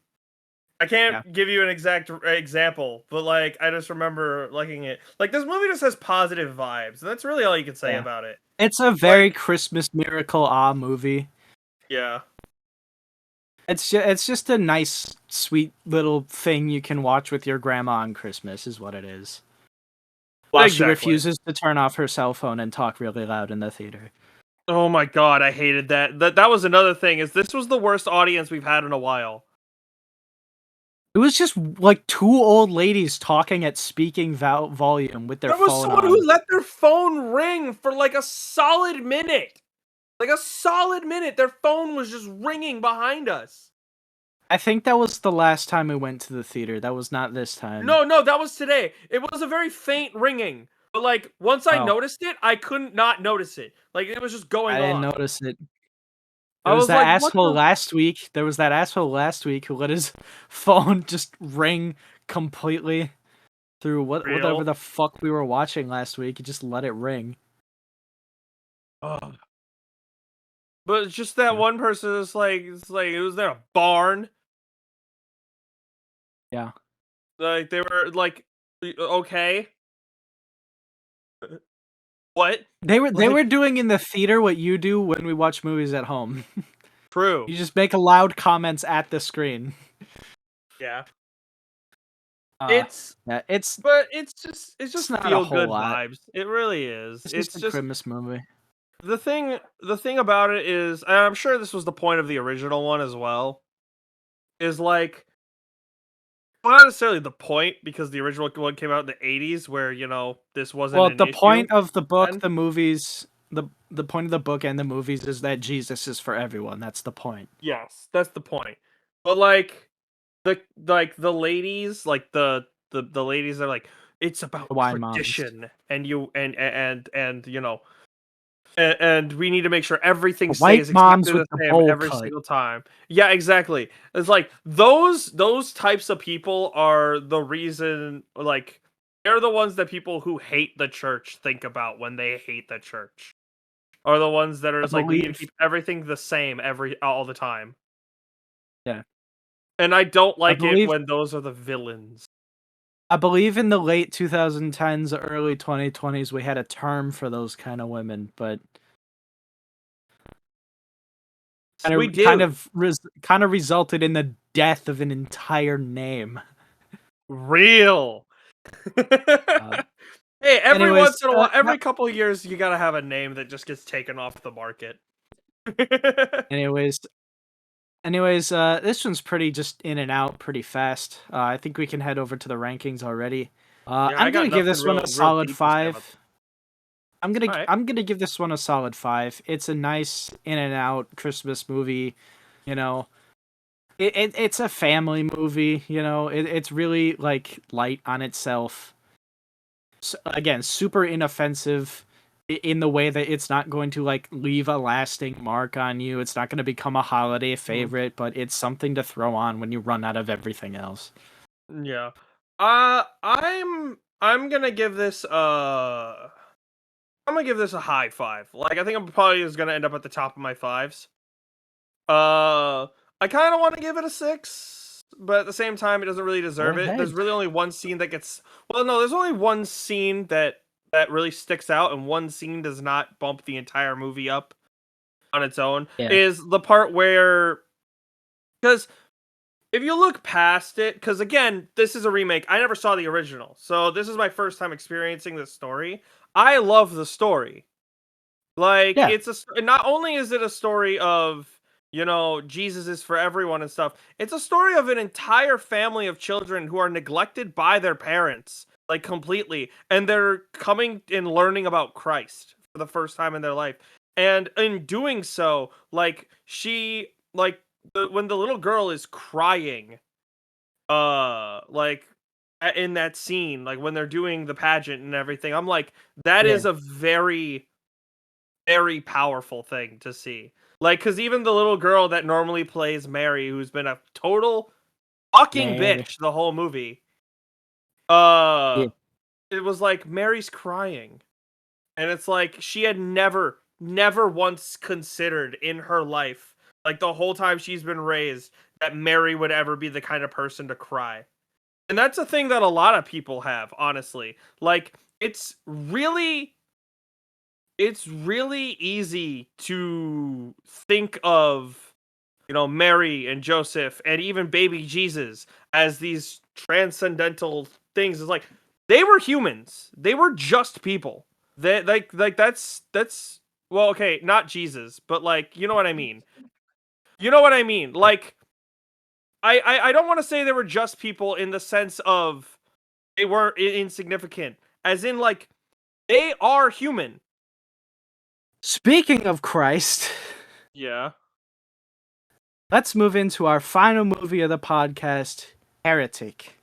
I yeah, can't give you an exact example, but like I just remember liking it. Like this movie just has positive vibes, and that's really all you can say yeah. about it. It's a very Like, Christmas Miracle movie. yeah, It's just a nice, sweet little thing you can watch with your grandma on Christmas, is what it is. While she exactly. refuses to turn off her cell phone and talk really loud in the theater. Oh my god, I hated that. That was another thing. Is this was the worst audience we've had in a while. It was just like two old ladies talking at speaking volume with their There was phone someone on. who let their phone ring for like a solid minute. Like a solid minute, their phone was just ringing behind us. I think that was the last time we went to the theater. That was not this time. No, no, that was today. It was a very faint ringing. But like once I Oh, noticed it, I couldn't not notice it. Like it was just I going didn't off. notice it. There I was was that like, what asshole the last week. There was that asshole last week who let his phone just ring completely through whatever real? the fuck we were watching last week. He just let it ring. Ugh. But it's just that Yeah. one person is like it was there a barn. Yeah. Like they were like okay. What? They were Like doing in the theater what you do when we watch movies at home. true. You just make loud comments at the screen. Yeah. Uh It's yeah, but it's it's just not a feel whole good lot. vibes. It really is. It's just It's a just Christmas movie. the thing about it is, and I'm sure this was the point of the original one as well, is like well, not necessarily the point because the original one came out in the 80s where, you know, this wasn't Well, an the issue point of the book, then. the movies, the point of the book and the movies is that Jesus is for everyone. That's the point. Yes, that's the point. But the ladies, like the ladies are like it's The about wine moms. tradition and you and you know and we need to make sure everything White stays moms exactly the with the same bowl every cut. single time. Yeah, exactly. It's like those types of people are the reason, like they're the ones that people who hate the church think about when they hate the church. Are the ones that are I just like we need to believe. keep everything the same all the time. Yeah. And I don't I like it believe when those are the villains. I believe in the late 2010s, early 2020s, we had a term for those kind of women, but We kind do. of kind of resulted in the death of an entire name. Real. Uh, Hey, every once anyways, in a while, no, every couple of years, you gotta have a name that just gets taken off the market. anyways, this one's pretty just in and out, pretty fast. I think we can head over to the rankings already. Yeah, I I'm got gonna give nothing this one a real solid deep to say about. five. All right. I'm gonna give this one a solid five. It's a nice in and out Christmas movie. You know, it's a family movie. You know, it's really like light on itself. Again, super inoffensive in the way that it's not going to like leave a lasting mark on you. It's not going to become a holiday Mhm. favorite, but it's something to throw on when you run out of everything else. Yeah. I'm gonna give this I'm gonna give this a high five. Like I think I'm probably is gonna end up at the top of my fives. Uh, I kind of want to give it a 6, but at the same time, it doesn't really Go deserve it. There's ahead. really only one scene that gets. Well, no, there's only one scene that really sticks out, and one scene does not bump the entire movie up on its own. Yeah. Is the part where, because if you look past it, because again, this is a remake. I never saw the original, so this is my first time experiencing this story. I love the story. Like Yeah. not only is it a story of, Jesus is for everyone and stuff. It's a story of an entire family of children who are neglected by their parents, like completely, and they're coming and learning about Christ for the first time in their life. And in doing so, like when the little girl is crying, like in that scene, like when they're doing the pageant and everything, I'm like, that Yeah. is a very very powerful thing to see. Like, because even the little girl that normally plays Mary, who's been a total fucking Mary. bitch the whole movie, uh, Yeah. it was like Mary's crying, and it's like she had never once considered in her life, like the whole time she's been raised, that Mary would ever be the kind of person to cry. And that's a thing that a lot of people have, honestly. Like, it's really easy to think of, Mary and Joseph and even baby Jesus as these transcendental things. It's like they were humans. They were just people. They like that's well, okay, not Jesus, but like you know what I mean. You know what I mean? Like I don't want to say they were just people in the sense of they weren't insignificant. As in like they are human. Speaking of Christ, Yeah. let's move into our final movie of the podcast, Heretic.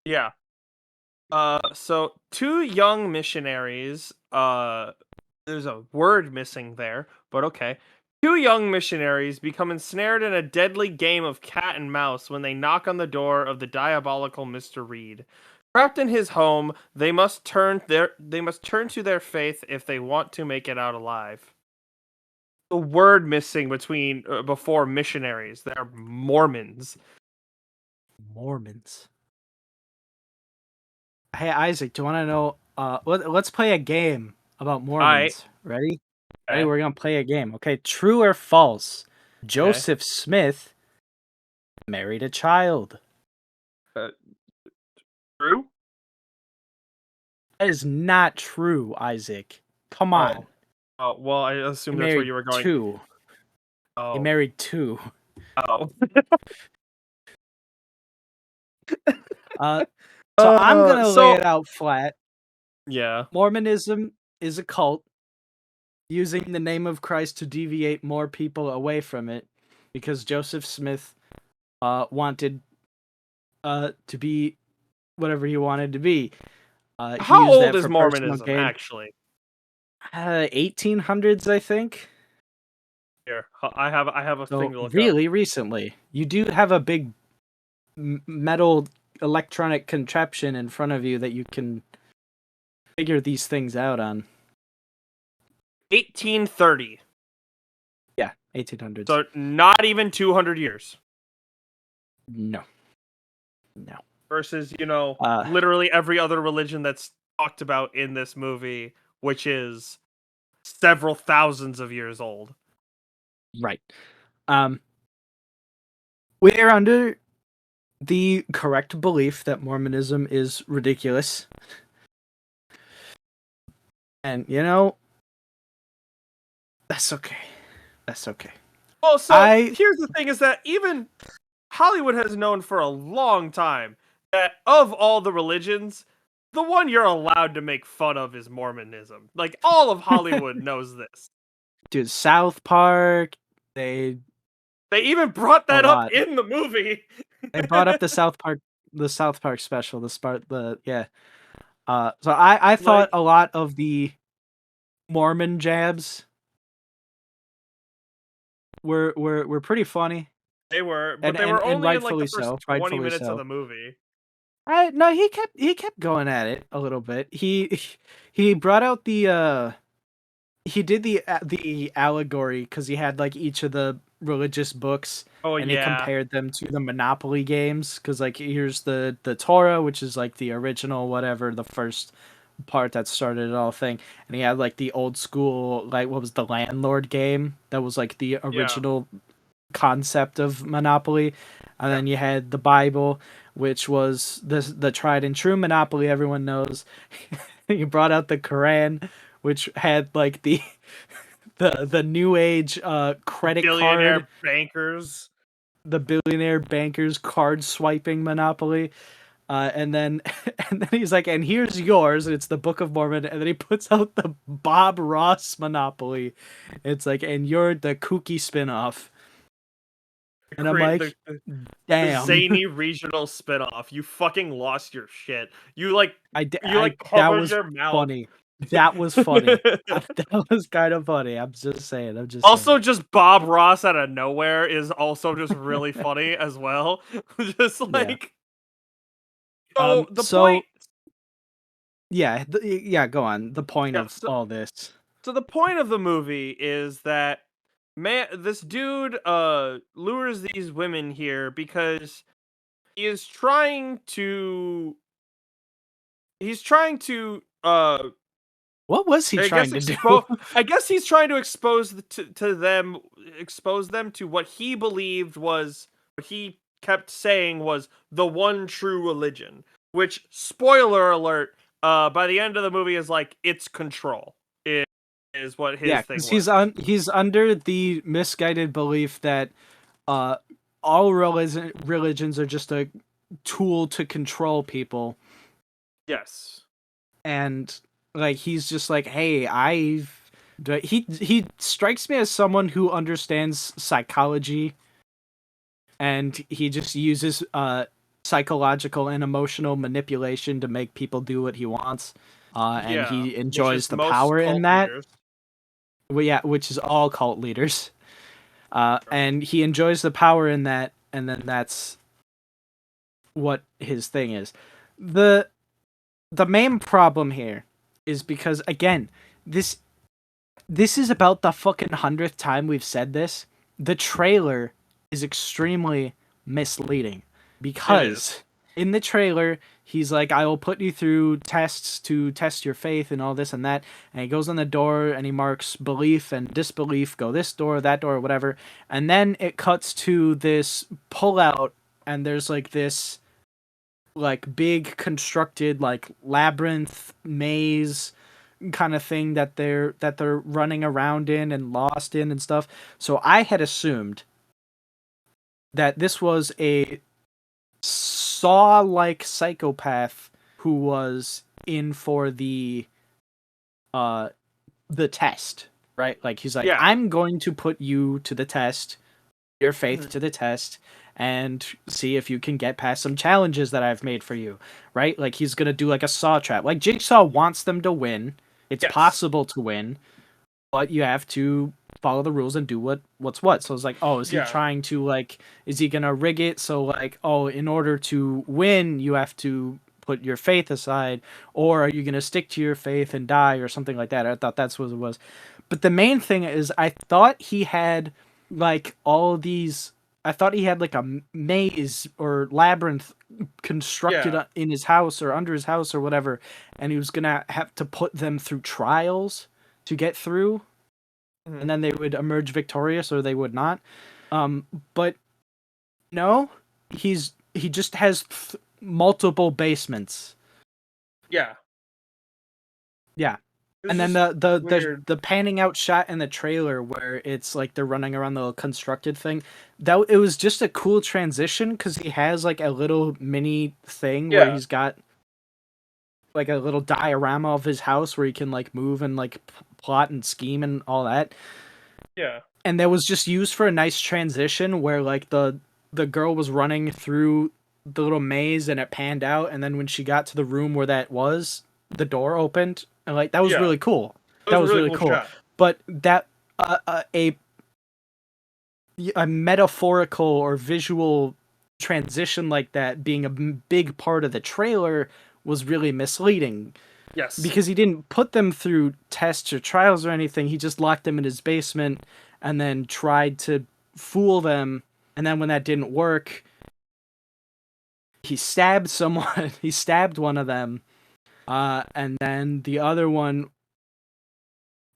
Yeah. So two young missionaries, there's a word missing there, but okay. Two young missionaries become ensnared in a deadly game of cat and mouse when they knock on the door of the diabolical Mr. Reed. Trapped in his home, they must turn to their faith if they want to make it out alive. The word missing between before missionaries, they're Mormons. Mormons. Hey Isaac, do you want to know? Let's play a game about I Mormons. Ready? Ready? okay, We're gonna play a game. Okay, true or false? okay. Joseph Smith married a child. Uh, True? That is not true, Isaac. Come on. Oh. Oh, well, I He assume that's where married you were going. two. He Oh. married two. Oh. Uh, so I'm gonna lay So it out flat. yeah. Mormonism is a cult using the name of Christ to deviate more people away from it, because Joseph Smith wanted to be whatever he wanted to be. He How used old that is for personal Mormonism gain. actually? 1800s, I think. Here, I have a thing So to look up. really recently, you do have a big metal electronic contraption in front of you that you can figure these things out on. 1830. Yeah, 1800s. So not even 200 years. No, no. Versus, Uh, literally every other religion that's talked about in this movie, which is several thousands of years old. right. Um, we're under the correct belief that Mormonism is ridiculous. And, that's okay. That's okay. Well, so I, here's the thing is that even Hollywood has known for a long time that of all the religions, the one you're allowed to make fun of is Mormonism. Like, all of Hollywood knows this. dude, South Park, they, They even brought a that up lot. in the movie. They brought up the South Park special, yeah. So I thought Like, a lot of the Mormon jabs were pretty funny, they were, but and they and were and only in like the rightfully first so, 20 rightfully minutes of so. the movie. I no, he kept going at it a little bit. He brought out he did the allegory because he had like each of the religious books, Oh and he yeah. compared them to the Monopoly games because like here's the Torah, which is like the original whatever, the first part that started it all thing, and he had like the old school, like what was the landlord game that was like the Yeah. original concept of Monopoly, and Yeah. then you had the Bible, which was the tried and true Monopoly everyone knows. You brought out the Quran, which had like the new age credit card, Billionaire bankers. the billionaire bankers card swiping Monopoly. And then and then he's like, and here's yours, and it's the Book of Mormon, and then he puts out the Bob Ross Monopoly. It's like, and you're the kooky spinoff. And I'm Create the like, the damn. zany regional spinoff. You fucking lost your shit. You like That covered was your mouth. funny. That was funny. That was kind of funny. I'm just saying. I'm just saying. Also, just Bob Ross out of nowhere is also just really funny as well. Just Yeah. like, so the point. So yeah, yeah. Go on. The point Yeah. of all this. So the point of the movie is that this dude lures these women here because he is trying to What was he I guess trying to do? he's trying to expose them to what he believed was what he kept saying was the one true religion, which, spoiler alert, by the end of the movie is like it's control. It is what Yeah, his thing because was. he's under the misguided belief that uh all religions are just a tool to control people, Yes. and like he's just like, hey, he strikes me as someone who understands psychology, and he just uses psychological and emotional manipulation to make people do what he wants, and Yeah, he which enjoys is the most power in cult that. leaders. Well, yeah, which is all cult leaders. Right. And he enjoys the power in that, and then that's what his thing is. the The main problem here is because, again, this is about the fucking 100th time we've said this. The trailer is extremely misleading It is. because in the trailer he's like, I will put you through tests to test your faith and all this and that, and he goes on the door and he marks belief and disbelief, go this door, that door, whatever, and then it cuts to this pullout, and there's like this like big constructed like labyrinth maze kind of thing that they're running around in and lost in and stuff. So I had assumed that this was a Saw-like psychopath who was in for uh the test, right? Like he's like, Yeah. I'm going to put you to the test, your faith Mhm. to the test, and see if you can get past some challenges that I've made for you, right? Like he's gonna do like a Saw trap. Like Jigsaw wants them to win It's Yes. possible to win, but you have to follow the rules and do what's what. So it's like, oh, is he Yeah. trying to like, is he gonna rig it so like, oh, in order to win, you have to put your faith aside, or are you gonna stick to your faith and die, or something like that? I thought that's what it was. But the main thing is, I thought he had like all these. I thought he had like a maze or labyrinth constructed Yeah. in his house or under his house or whatever, and he was gonna have to put them through trials to get through, Hmm. and then they would emerge victorious or they would not. But no, he just has multiple basements. Yeah. Yeah. It was And then just weird. the panning out shot in the trailer where it's like they're running around the little constructed thing, that it was just a cool transition because he has like a little mini thing where Yeah. he's got like a little diorama of his house where he can like move and like plot and scheme and all that. Yeah. And that was just used for a nice transition where like the girl was running through the little maze and it panned out, and then when she got to the room where that was, the door opened, and like that was Yeah. really cool. It That was a was really really cool cool. shot. But that a metaphorical or visual transition like that being a big part of the trailer was really misleading Yes. because he didn't put them through tests or trials or anything. He just locked them in his basement and then tried to fool them. And then when that didn't work, he stabbed someone. He stabbed one of them. And then the other one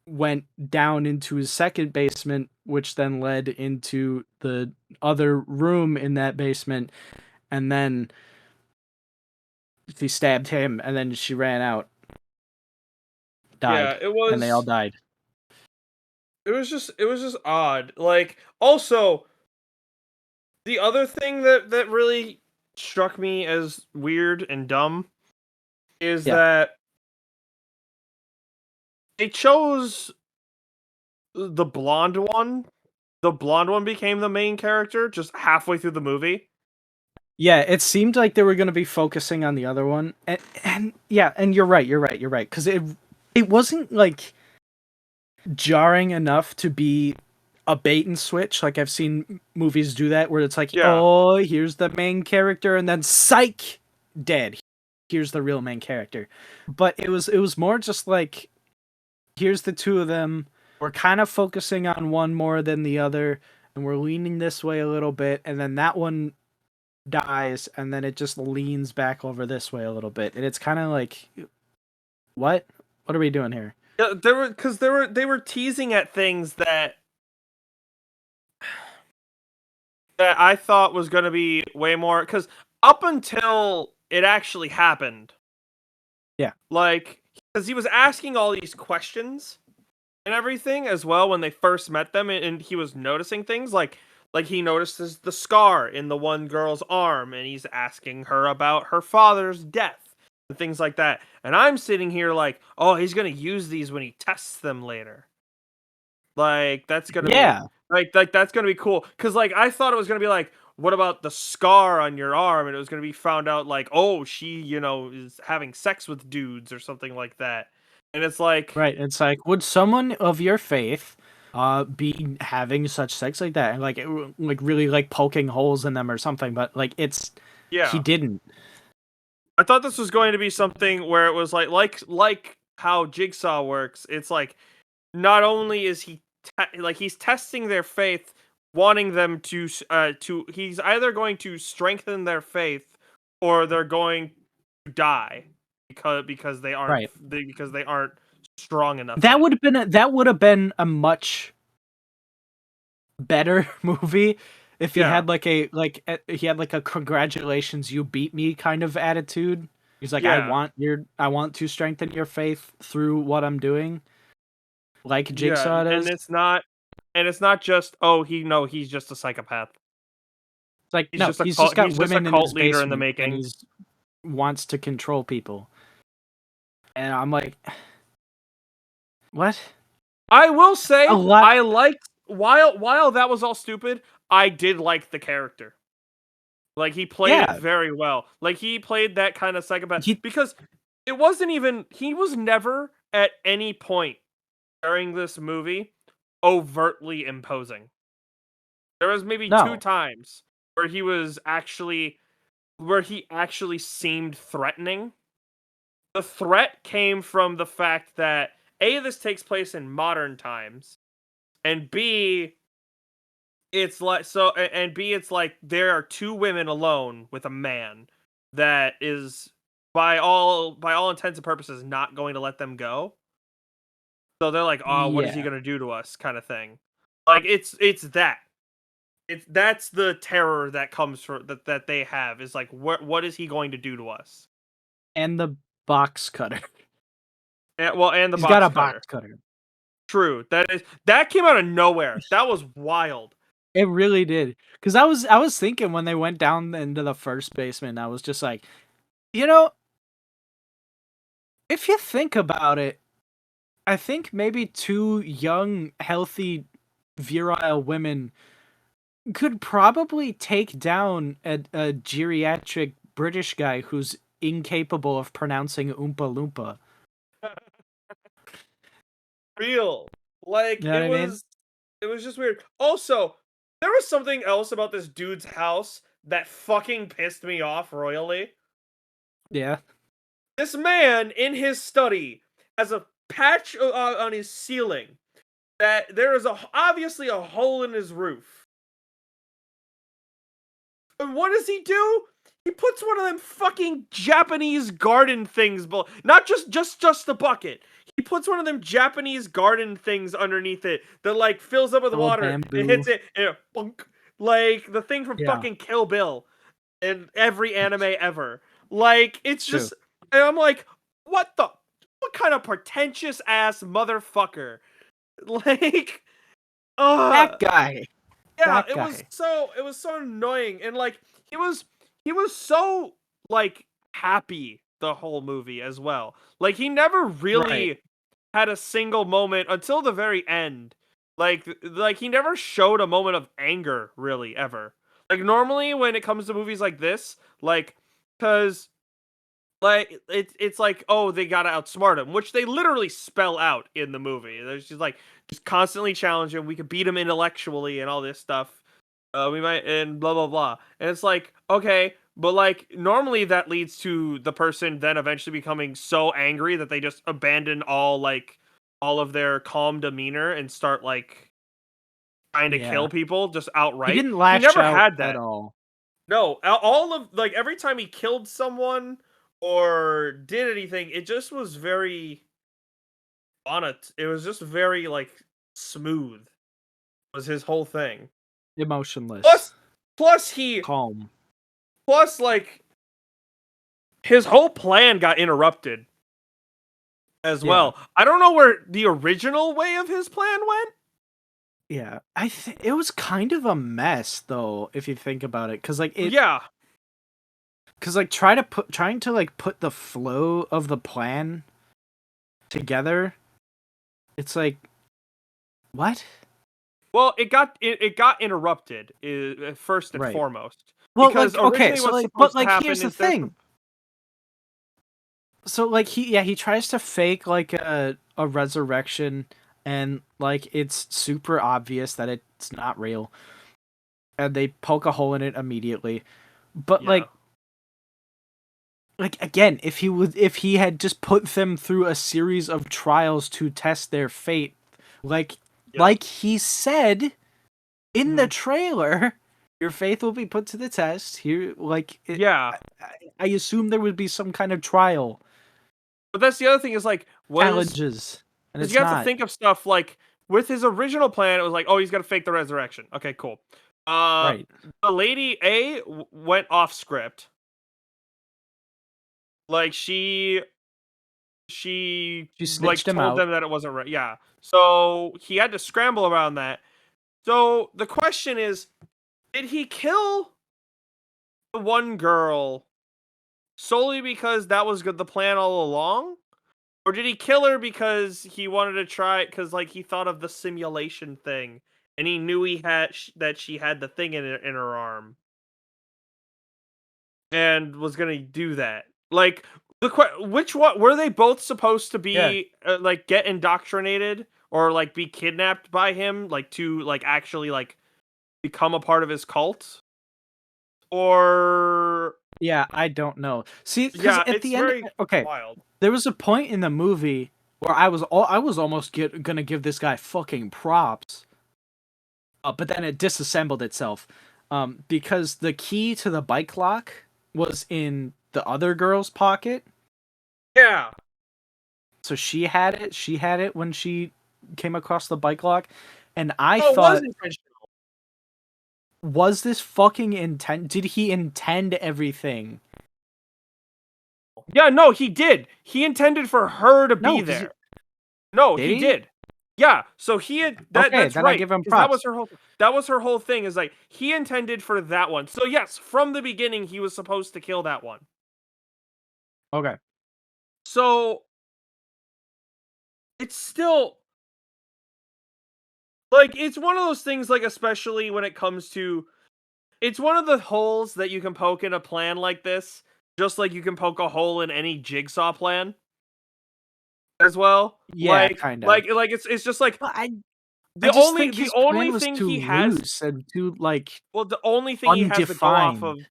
went down into his second basement, which then led into the other room in that basement. And then she stabbed him, and then she ran out, Yeah, died, and they all died. it was just odd. Like, also, the other thing that really struck me as weird and dumb is Yeah. that they chose the blonde one. The blonde one became the main character just halfway through the movie. Yeah, it seemed like they were going to be focusing on the other one. And yeah, and you're right, cuz it wasn't like jarring enough to be a bait and switch. Like I've seen movies do that where it's like, Yeah. "Oh, here's the main character and then psych, dead. Here's the real main character." But it was more just like, here's the two of them. We're kind of focusing on one more than the other, and we're leaning this way a little bit, and then that one dies, and then it just leans back over this way a little bit, and it's kind of like, what? What are we doing here? Yeah, they were teasing at things that I thought was going to be way more, cuz up until it actually happened, Yeah, like, cuz he was asking all these questions and everything as well when they first met them, and he was noticing things like he notices the scar in the one girl's arm, and he's asking her about her father's death and things like that. And I'm sitting here like, oh, he's gonna use these when he tests them later. Like, that's gonna be yeah, like that's gonna be cool. Cause like I thought it was gonna be like, what about the scar on your arm? And it was gonna be found out like, oh, she, is having sex with dudes or something like that. And it's like, right. It's like, would someone of your faith be having such sex like that, and like like really like poking holes in them or something? But like he yeah. didn't. I thought this was going to be something where it was like how Jigsaw works. It's like, not only is he like he's testing their faith, wanting them to he's either going to strengthen their faith or they're going to die Right. because they aren't strong enough That yet. would have been that would have been a much better movie if he Yeah. had he had like a congratulations, you beat me kind of attitude. He's like, Yeah. I want to strengthen your faith through what I'm doing, like Yeah, Jigsaw and does. it's not just, oh, he's just a psychopath. It's like, no, he's just got He's just a women in cult his leader in the basement and making. he's wants to control people. And I'm like, what? I will A say, lot. I liked, while that was all stupid, I did like the character. Like, he played it Yeah. very well. Like, he played that kind of psychopath He because it wasn't even he was never at any point during this movie overtly imposing. There was maybe two No. times where he actually seemed threatening. The threat came from the fact that A, this takes place in modern times, and B, it's like there are two women alone with a man that is by all intents and purposes not going to let them go. So they're like, "Oh, what is he Yeah. going to do to us?" kind of thing. Like it's that. That's the terror that comes from that they have is like what is he going to do to us? And the box cutter. And the He's got box a box cutter. cutter. True. That came out of nowhere. That was wild. It really did. Cause I was thinking when they went down into the first basement, I was just like, you know, if you think about it, I think maybe two young, healthy, virile women could probably take down a geriatric British guy who's incapable of pronouncing Oompa Loompa. Real. Like You know what I mean? it was just weird. Also, there was something else about this dude's house that fucking pissed me off royally. Yeah. This man in his study has a patch on his ceiling that there is obviously a hole in his roof. And what does he do? He puts one of them fucking Japanese garden things, not just the bucket. He puts one of them Japanese garden things underneath it that like fills up with Little water and hits bamboo. it and bunk, like the thing from Yeah. fucking Kill Bill in every anime ever. Like it's True. just, and I'm like, what kind of pretentious ass motherfucker? Like, That uh guy. yeah, That guy. it was so annoying, and like he was he was so like happy the whole movie as well. Like he never Right. really had a single moment until the very end. Like he never showed a moment of anger really ever. Like normally when it comes to movies like this, like cuz like it's like, oh, they gotta outsmart him, which they literally spell out in the movie. There's just constantly challenge him. We could beat him intellectually and all this stuff. We might and blah blah blah. And it's like, okay, but like normally that leads to the person then eventually becoming so angry that they just abandon all of their calm demeanor and start like trying to Yeah. kill people just He outright. didn't He lash never out had at that. all. No, all of like every time he killed someone or did anything, it just was very on it. It was just very like smooth. Was his whole thing. Emotionless. Plus, plus he Calm. plus like his whole plan got interrupted as Yeah. well. I don't know where the original way of his plan went. Yeah. It was kind of a mess though, if you think about it. Yeah, Cause like trying to like put the flow of the plan together, it's like what? well, it got interrupted first and Right. foremost Well, because like okay, originally so what's like but supposed to like here's happen the is there's thing. So like he tries to fake like a resurrection and like it's super obvious that it's not real. And they poke a hole in it immediately. But yeah like again, if he had just put them through a series of trials to test their fate, like yeah like he said in the mhm, trailer, your faith will be put to the test. Here, yeah. I assume there would be some kind of trial But that's the other thing is like what is challenges, and because it's you have to not. think of stuff like with his original plan, it was like, oh, he's gonna fake the resurrection. Okay, cool. Uh, Right. the lady went off script. Like she She like snitched him told out. them that it wasn't right. Yeah. So he had to scramble around that. So the question is, did he kill the one girl solely because that was good the plan all along? Or did he kill her because he wanted to try it because like he thought of the simulation thing and he knew he had that she had the thing in her arm and was gonna do that? Like Which one were they both supposed to Yeah. be like get indoctrinated or like be kidnapped by him like to like actually like become a part of his cult? Or Yeah, I don't know. See, because yeah, at it's the end, very okay, wild. there was a point in the movie where I was almost gonna give this guy fucking props, but then it disassembled itself, because the key to the bike lock was in the other girl's pocket, Yeah. so she had it. She had it when she came across the bike lock, and I Oh, it was thought, intentional. was this fucking intent? Did he intend everything? Yeah, no, he did. He intended for her to No, be because there. No, did he he? did. Yeah, so he had Okay, that's then I right give him because props. that was her whole thing is like he intended for that one. So yes, from the beginning he was supposed to kill that one. Okay. So it's still like it's one of those things like especially when it comes to it's one of the holes that you can poke in a plan like this, just like you can poke a hole in any jigsaw plan as well. Yeah, kind of. Like it's just like Well, I just think the his only plan was thing too he has loose and too like well the only thing he has to go off undefined.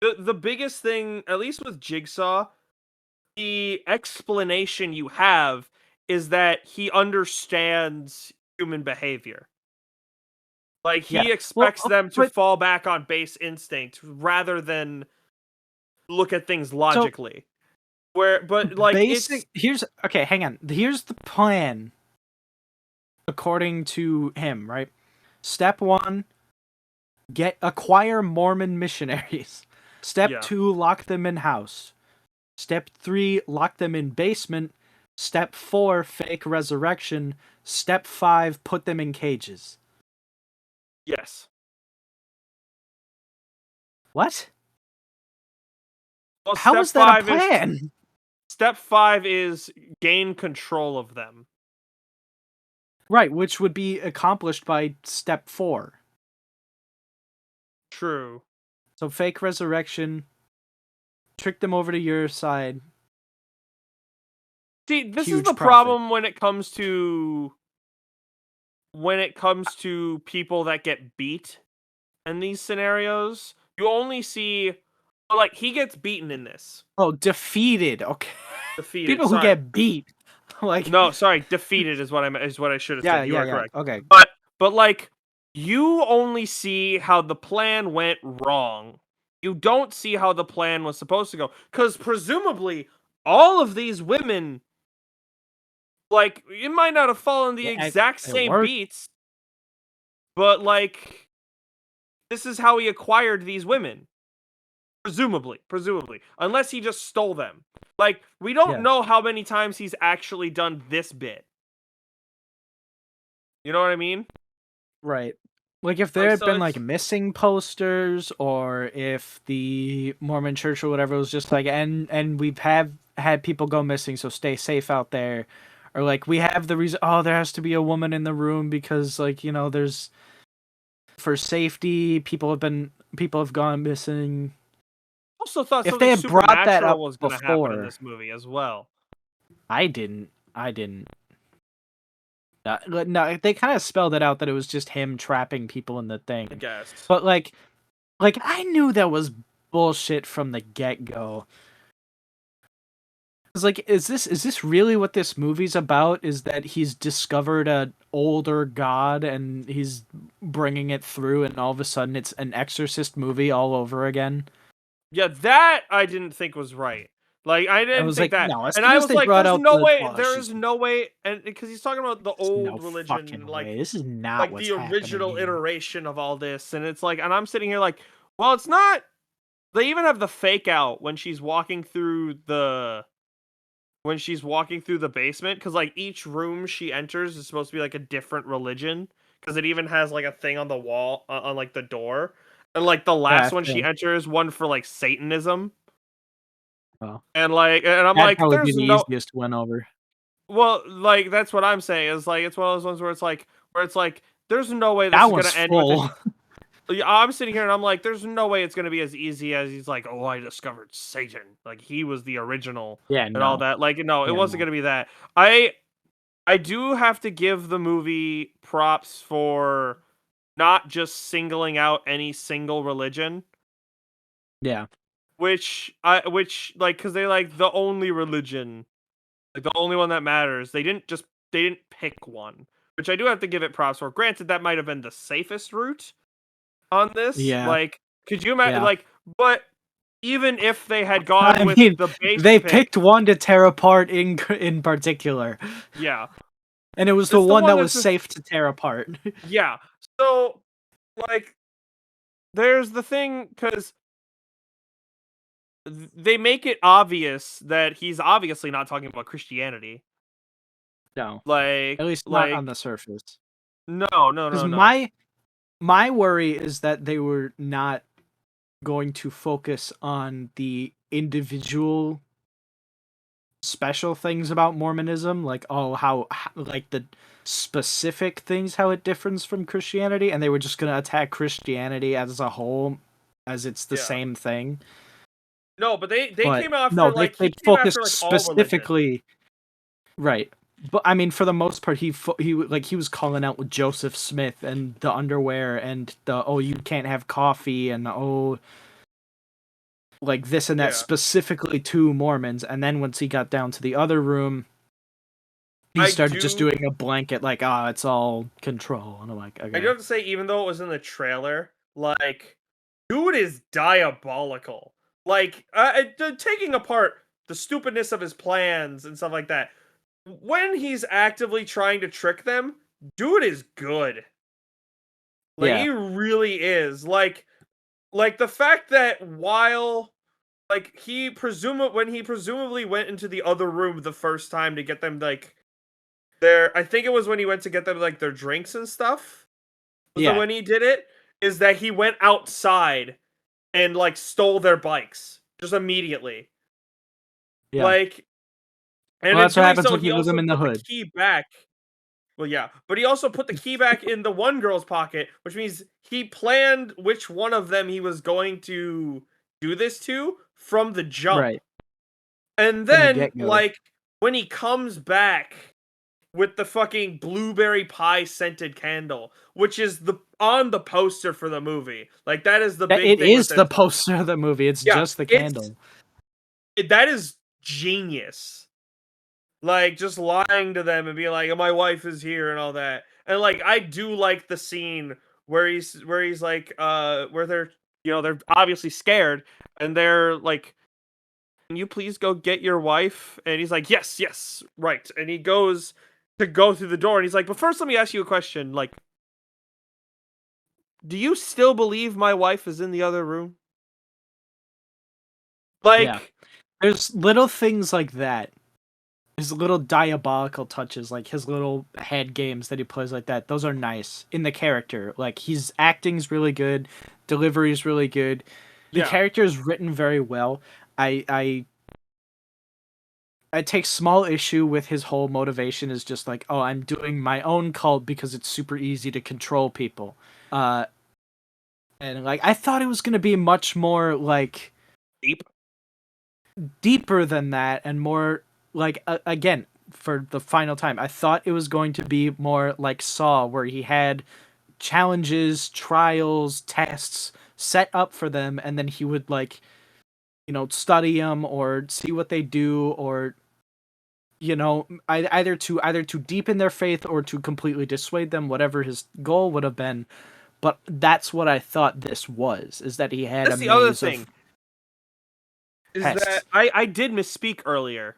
of the biggest thing at least with Jigsaw, the explanation you have is that he understands human behavior. Like Yeah. he Well, expects them to but fall back on base instinct rather than look at things so logically. Where but like it's basic here's okay, hang on. Here's the plan according to him, right? Step 1, acquire Mormon missionaries. Step yeah. 2, lock them in house. Step 3, lock them in basement. Step 4, fake resurrection. Step 5, put them in cages. Yes. What? Well, How is that a plan? step 5 is gain control of them. Right, which would be accomplished by step 4. True. So fake resurrection, trick them over to your side, See, this is the huge profit. problem when it comes to people that get beat in these scenarios. You only see like he gets beaten in this. Oh, defeated. Okay. Defeated. People who Sorry. get beat. Like, No, sorry, defeated is is what I should have yeah, said. You yeah, are yeah. correct. Okay. But like you only see how the plan went wrong. You don't see how the plan was supposed to go cuz presumably all of these women like it might not have fallen the Yeah, exact it same worked. beats, but like this is how he acquired these women. Presumably. Unless he just stole them. Like, we don't Yeah. know how many times he's actually done this bit. You know what I mean? Right. Like if there Like, had so been like it's missing posters, or if the Mormon church or whatever was just like, and we've had people go missing, so stay safe out there. Or like we have the reason, oh, there has to be a woman in the room because like, there's for safety, people have gone missing. also thought If they something had brought that supernatural up was gonna happen in before, this movie as well. I didn't. No, they kind of spelled it out that it was just him trapping people in the I thing. guess. But like I knew that was bullshit from the get-go. It's like, is this really what this movie's about? Is that he's discovered an older god and he's bringing it through, and all of a sudden it's an Exorcist movie all over again? Yeah, that I didn't think was right. Like, I I didn't was think like, that. no. As And soon I as was they like, brought out oh, there she's is no way, and because he's talking about the there's no old fucking religion, way. This is not like what's the happening original here. iteration of all this, and it's like, and I'm sitting here like, well, it's not. They even have the fake out when she's walking through the basement because like each room she enters is supposed to be like a different religion because it even has like a thing on the wall on like the door, and like the Yeah, I last one she think. enters one for like Satanism, Oh, and I'm that'd like, probably be there's the no easiest to win over. well, like that's what I'm saying is like it's one of those ones where it's like there's no way this That is gonna one's end with it. full. I'm sitting here and I'm like, there's no way it's gonna be as easy as he's like, oh, I discovered Satan. Like he was the original Yeah, and all no. that. Like, no, it Yeah, wasn't no. gonna be that. I do have to give the movie props for not just singling out any single religion, Yeah. which like because they're like the only religion, like the only one that matters. They didn't pick one, which I do have to give it props for. Granted, that might have been the safest route on this. Yeah. Like, could you imagine? Yeah. Like, but even if they had gone I with mean, the they basic pick, picked one to tear apart in particular, yeah, and it was the it's the one one that that's was just safe to tear apart. yeah. So like, there's the thing because they make it obvious that he's obviously not talking about Christianity. No, at Like, least not on like the surface. no, no, Because no, no. my worry is that they were not going to focus on the individual special things about Mormonism, like how like the specific things how it differs from Christianity, and they were just gonna attack Christianity as a whole, as it's the Yeah. same thing. No, but they But came after no, like they he came after focused like all religion. specifically right. But I mean, for the most part, he was calling out with Joseph Smith and the underwear and the oh you can't have coffee and oh like this and that Yeah. specifically to Mormons. And then once he got down to the other room, he I started just do doing a blanket like ah it's all control. And I'm like I do okay have to say, even though it was in the trailer, like, dude is diabolical. Like, taking apart the stupidness of his plans and stuff like that. When he's actively trying to trick them, dude is good. Like, yeah he really is. Like the fact that while like when he presumably went into the other room the first time to get them like their I think it was when he went to get them like their drinks and stuff. Was that yeah when he did it? Is that he went outside and like stole their bikes just immediately. yeah. Like, and Well, in that's what doing happens so, when he you leave them also in the put the hood. key back. Well, yeah, but he also put the key back in the one girl's pocket, which means he planned which one of them he was going to do this to from the jump. Right And from the then, get go. like, when he comes back with the fucking blueberry pie scented candle, which is the on the poster for the movie. Like that is the big It thing with is the this. poster of the movie. It's Yeah, just the candle. that is genius. Like just lying to them and being like, "My wife is here" and all that. And like I do like the scene where he's like where they're they're obviously scared and they're like, can you please go get your wife? And he's like, yes, yes, right. And he goes to go through the door and he's like, but first let me ask you a question. Like, do you still believe my wife is in the other room? Yeah, Like, there's little things like that. His little diabolical touches, like his little head games that he plays like that. Those are nice in the character. Like his acting's really good, delivery's really good. The yeah. character is written very well. I I I take small issue with his whole motivation is just like, oh, I'm doing my own cult because it's super easy to control people. Uh, and like I thought it was gonna be much more like Deep. deeper than that and more like again for the final time. I thought it was going to be more like Saw, where he had challenges, trials, tests set up for them, and then he would like study them or see what they do or either to deepen their faith or to completely dissuade them, whatever his goal would have been. But that's what I thought this was, is that he had a That's the other maze of thing is that tests. I did misspeak earlier.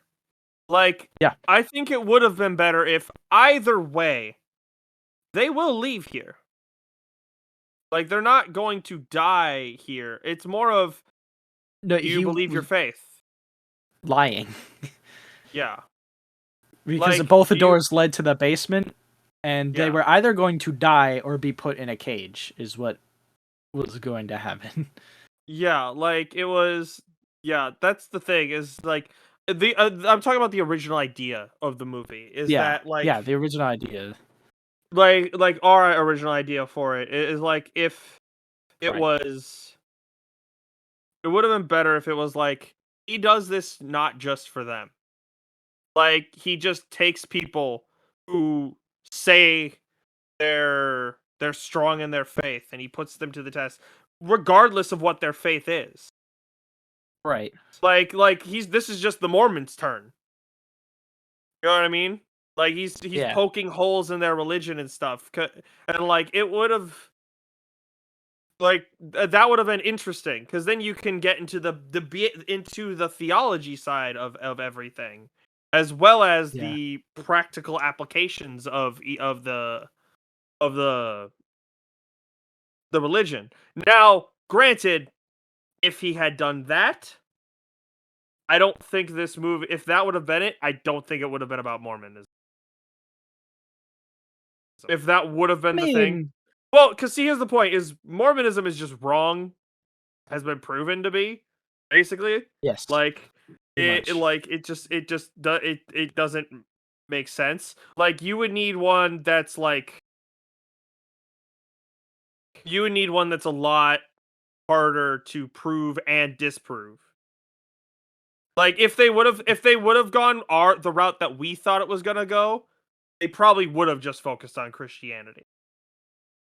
Like, Yeah. I think it would have been better if either way they will leave here. Like, they're not going to die here. It's more of, No, do you he believe your was faith? lying Yeah. because Like, both the do you? doors led to the basement, and they Yeah. were either going to die or be put in a cage, is what was going to happen. Yeah, like it was. Yeah, that's the thing. Is like the I'm talking about the original idea of the movie. Is Yeah, that yeah, the original idea. like our original idea for it is like if It Right. was. It would have been better if it was like he does this not just for them. Like he just takes people who say they're strong in their faith and he puts them to the test regardless of what their faith is. Right. Like he's this is just the Mormons' turn. You know what I mean? Like he's Yeah. poking holes in their religion and stuff. And like it would have like that would have been interesting because then you can get into into the theology side of everything as well as Yeah. the practical applications of the religion. Now, granted, if he had done that, I don't think this movie, if that would have been it, I don't think it would have been about Mormonism. If that would have I been the thing. mean, Well, because see, here's the point: is Mormonism is just wrong, has been proven to be, basically. yes, Like pretty much. it doesn't make sense. Like you would need one that's a lot harder to prove and disprove. Like if they would have gone the route that we thought it was gonna go, they probably would have just focused on Christianity.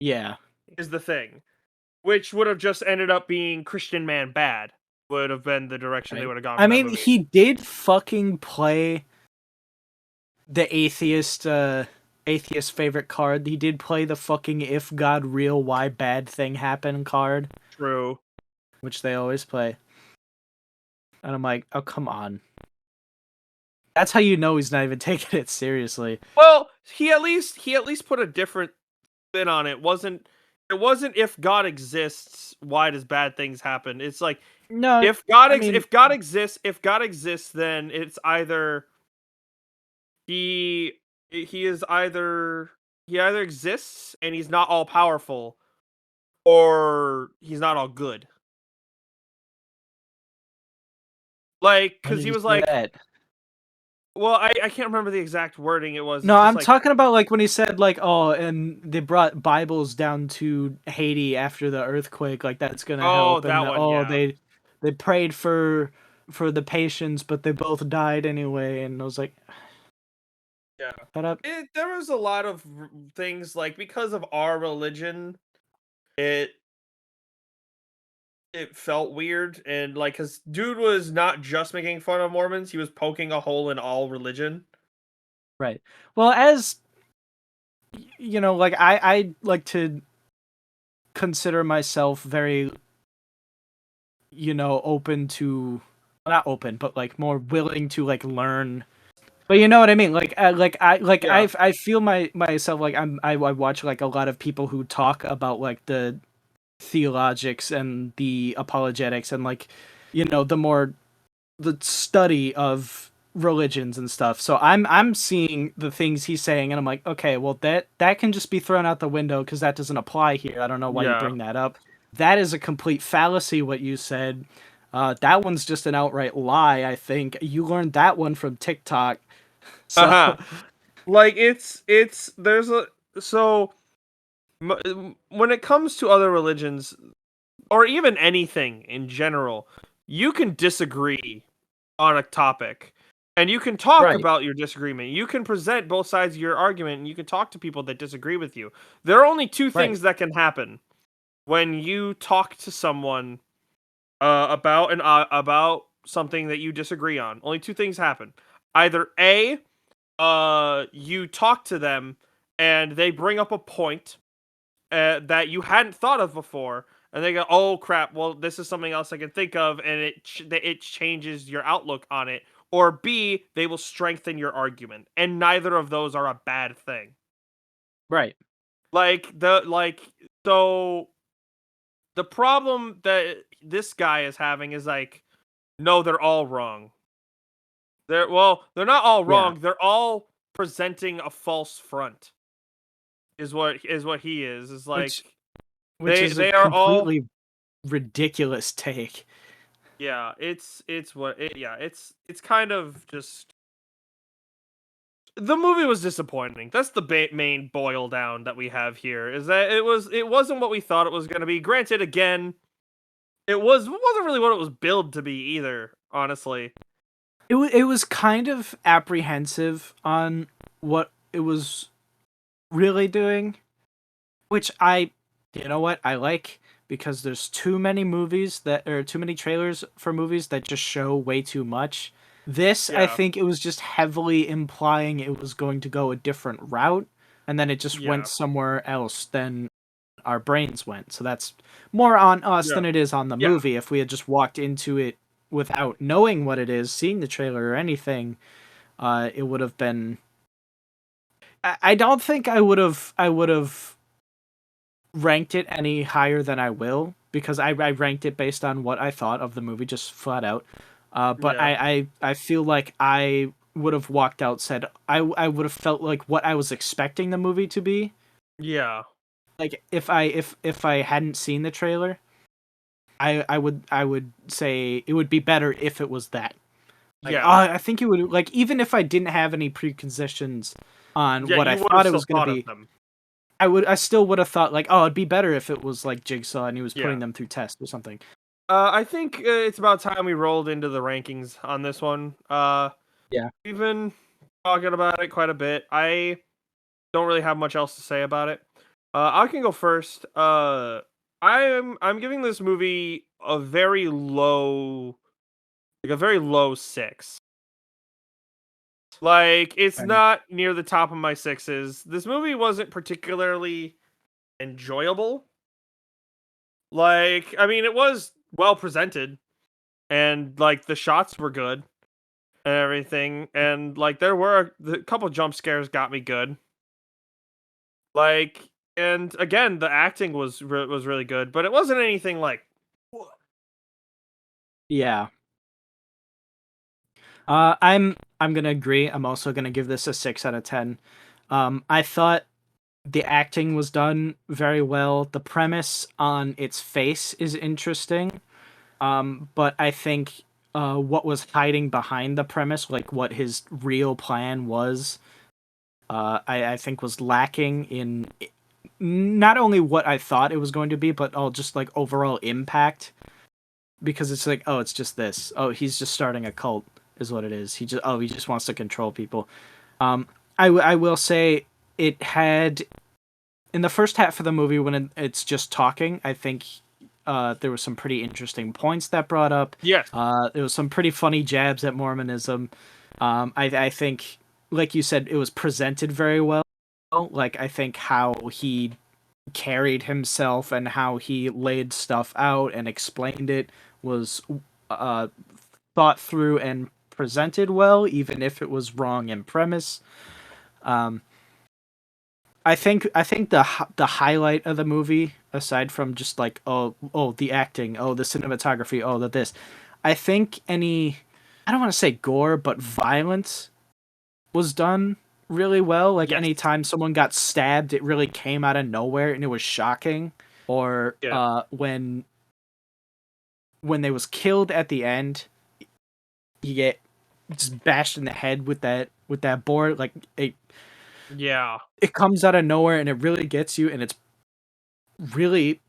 Yeah. Is the thing, which would have just ended up being Christian Man Bad. Would have been the direction they Right. would have gone I for that mean, movie. he did fucking play the atheist favorite card. He did play the fucking if God real why bad thing happen card, True. which they always play. And I'm like, "Oh, come on." That's how you know he's not even taking it seriously. Well, he at least put a different spin on it. It wasn't if God exists, why does bad things happen? It's like No, I mean, if God exists, then it's either he he is either he either exists and he's not all powerful, or he's not all good. Like, when because did he he was say like, that? well, I can't remember the exact wording it was. No, It's just I'm like, talking about like when he said like, "Oh, and they brought Bibles down to Haiti after the earthquake, like that's gonna oh, help." And that one, oh, yeah. they prayed for the patients, but they both died anyway. And I was like, Yeah. "Shut up." There was a lot of things like because of our religion, it it felt weird and like cuz dude was not just making fun of Mormons, he was poking a hole in all religion. Right. Well, as you know, like I like to consider myself very, open to, not open, but like more willing to like learn. But you know what I mean? Yeah. I feel myself like I watch like a lot of people who talk about like the theologics and the apologetics and like, the study of religions and stuff. So I'm seeing the things he's saying and I'm like, okay, well that can just be thrown out the window because that doesn't apply here. I don't know why you Yeah. bring that up. That is a complete fallacy what you said. That one's just an outright lie, I think. You learned that one from TikTok. So Uh-huh. Like it's there's a so when it comes to other religions or even anything in general, you can disagree on a topic and you can talk right, about your disagreement. You can present both sides of your argument and you can talk to people that disagree with you. There are only two right, things that can happen when you talk to someone about something that you disagree on. Only two things happen. Either A, you talk to them and they bring up a point that you hadn't thought of before, and they go, "Oh crap! Well, this is something else I can think of," and it changes your outlook on it. Or B, they will strengthen your argument, and neither of those are a bad thing. right. Like so the problem that this guy is having is like, no, they're all wrong. They're not all Yeah. wrong. They're all presenting a false front. Is what he is. Is Which like which is a they are all. completely ridiculous take. Yeah, it's kind of just the movie was disappointing. That's the main boil down that we have here. Is that it wasn't what we thought it was going to be. Granted, again, wasn't really what it was billed to be either. Honestly, It was kind of apprehensive on what it was really doing, which you know what, I like, because there's too many movies that or too many trailers for movies that just show way too much. This, I yeah, think it was just heavily implying it was going to go a different route, and then it just went yeah, somewhere else than our brains went. So that's more on us yeah, than it is on the yeah, movie. If we had just walked into it without knowing what it is, seeing the trailer or anything, it would have been. I don't think I would have ranked it any higher than I will, because I ranked it based on what I thought of the movie, just flat out. But yeah, I feel like I would have walked out said I would have felt like what I was expecting the movie to be. yeah, Like if I hadn't seen the trailer, I would say it would be better if it was that. Like, yeah, I think it would, like, even if I didn't have any preconceptions on yeah. what I You would have thought it still was gonna thought of be, them. I still would have thought like, oh, it'd be better if it was like Jigsaw and he was putting Yeah. them through tests or something. I think it's about time we rolled into the rankings on this one. Yeah. We've been talking about it quite a bit. I don't really have much else to say about it. I can go first. I'm giving this movie a very low 6. Like, it's And not near the top of my sixes. This movie wasn't particularly enjoyable. Like, I mean, it was well presented, and like the shots were good and everything, and like there were a couple jump scares got me good. Like, and again, the acting was really good, but it wasn't anything like. yeah. I'm gonna agree. I'm also gonna give this a 6 out of 10. I thought the acting was done very well. The premise on its face is interesting. But I think what was hiding behind the premise, like what his real plan was, I think was lacking in not only what I thought it was going to be, but all just like overall impact. Because it's like, oh, it's just this. Oh, he's just starting a cult, is what it is. He just wants to control people. I will say it had in the first half of the movie when it's just talking. I think there was some pretty interesting points that brought up. Yes. There was some pretty funny jabs at Mormonism. I think, like you said, it was presented very well. Like, I think how he carried himself and how he laid stuff out and explained it was uh, thought through and presented well, even if it was wrong in premise. Um, I think the highlight of the movie, aside from just like, oh the acting, oh the cinematography, oh the this, I think any, I don't want to say gore, but violence was done really well. Like Yes. anytime someone got stabbed, it really came out of nowhere and it was shocking. Or Yeah. when they was killed at the end, you get just bashed in the head with that board. Like Yeah. it comes out of nowhere and it really gets you, and it's really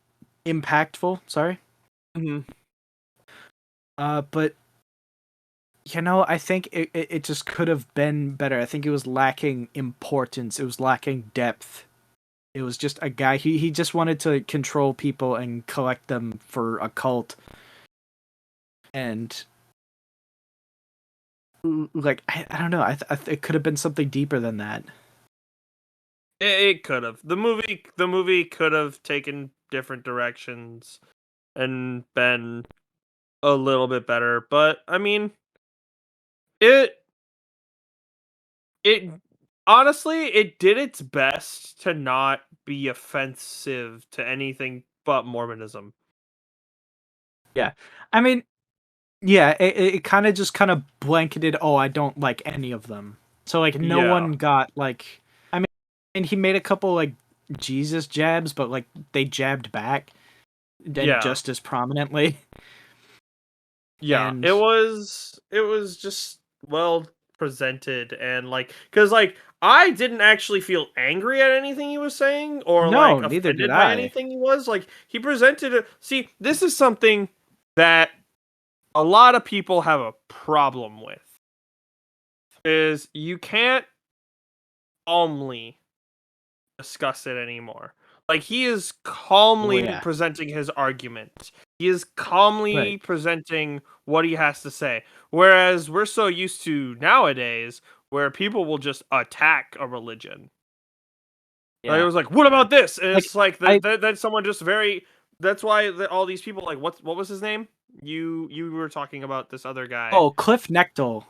impactful. Sorry. Hmm. But you know, I think it just could have been better. I think it was lacking importance. It was lacking depth. It was just a guy. He just wanted to control people and collect them for a cult. And like I don't know. It could have been something deeper than that. It could have. The movie could have taken different directions and been a little bit better, but I mean, it it honestly, it did its best to not be offensive to anything but Mormonism. Yeah, I mean, yeah, it kind of just kind of blanketed. Oh, I don't like any of them. So like no Yeah. one got like. I mean, and he made a couple like Jesus jabs, but like they jabbed back and Yeah. just as prominently. Yeah. And It was just, well, presented, and like, because like I didn't actually feel angry at anything he was saying or No, like neither did offended by I. anything he was like. He presented it. See, this is something that a lot of people have a problem with, is you can't calmly discuss it anymore. Like, he is Oh calmly yeah, presenting his argument. He is right. calmly presenting what he has to say. Whereas we're so used to nowadays where people will just attack a religion. Like, it Yeah, was like, what about this? And like it's like I that someone just very. That's why all these people, like, what was his name? You were talking about this other guy. oh Cliff Nechtel.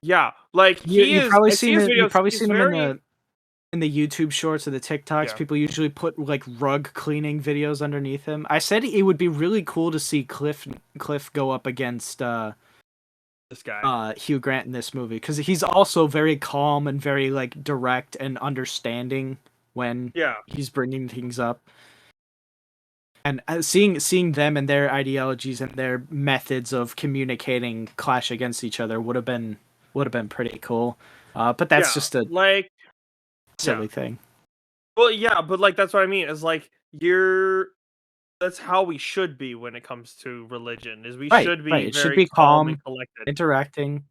Yeah, like You you probably I see seen his it. You videos. probably He's seen him very in the YouTube shorts or the TikToks. yeah. People usually put like rug cleaning videos underneath him. I said it would be really cool to see Cliff go up against This guy. Hugh Grant in this movie because he's also very calm and very like direct and understanding when Yeah, he's bringing things up. And seeing them and their ideologies and their methods of communicating clash against each other would have been pretty cool. But that's yeah, just a like yeah. silly thing. Well, yeah, but like that's what I mean. Is like you're. That's how we should be when it comes to religion. Is we Right, should right. be It should very be calm and calm, collected. interacting,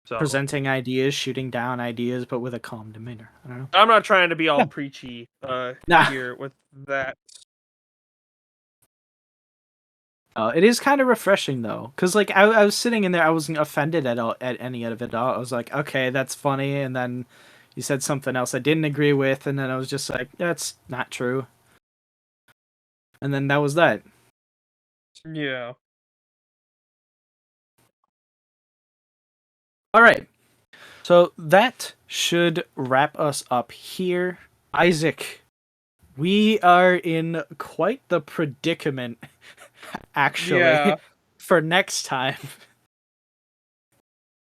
So presenting ideas, shooting down ideas, but with a calm demeanor. I don't know. I'm not trying to be all Yeah. preachy Nah. here with that. It is kind of refreshing though, because like I was sitting in there, I wasn't offended at any of it all. I was like, okay, that's funny, and then you said something else I didn't agree with, and then I was just like, that's not true, and then that was that. Yeah. All right, so that should wrap us up here, Isaac. We are in quite the predicament, actually, Yeah. for next time.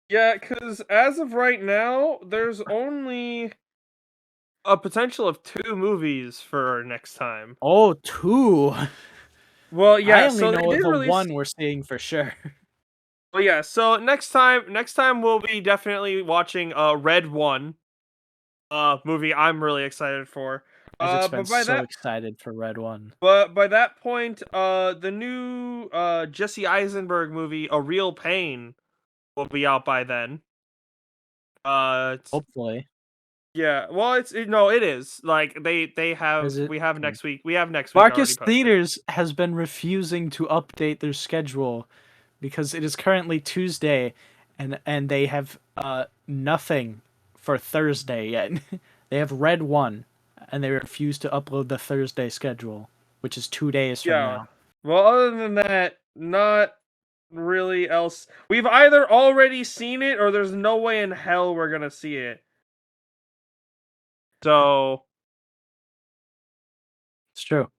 Yeah, because as of right now, there's only a potential of 2 movies for next time. Oh, two. Well, I yeah, only so they know of did the release. one we're seeing for sure. Well, yeah, so next time we'll be definitely watching Red One, movie I'm really excited for. Isaac's been But by so that excited for Red One. point, the new Jesse Eisenberg movie, A Real Pain, will be out by then. It's, Hopefully. yeah, well, no, it is like they Is have it? we have next week. We have next week already Marcus posted. Theaters has been refusing to update their schedule because it is currently Tuesday and they have nothing for Thursday yet. They have Red One and they refuse to upload the Thursday schedule, which is 2 days from Yeah. now. Well, other than that, not really else. We've either already seen it or there's no way in hell we're gonna see it. So, It's true.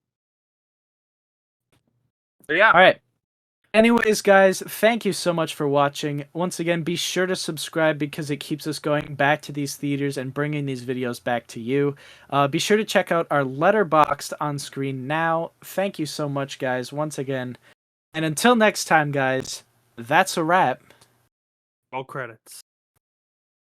yeah. All right. Anyways, guys, thank you so much for watching. Once again, be sure to subscribe because it keeps us going back to these theaters and bringing these videos back to you. Be sure to check out our letterboxd on screen now. Thank you so much, guys, once again. And until next time, guys, that's a wrap. All credits.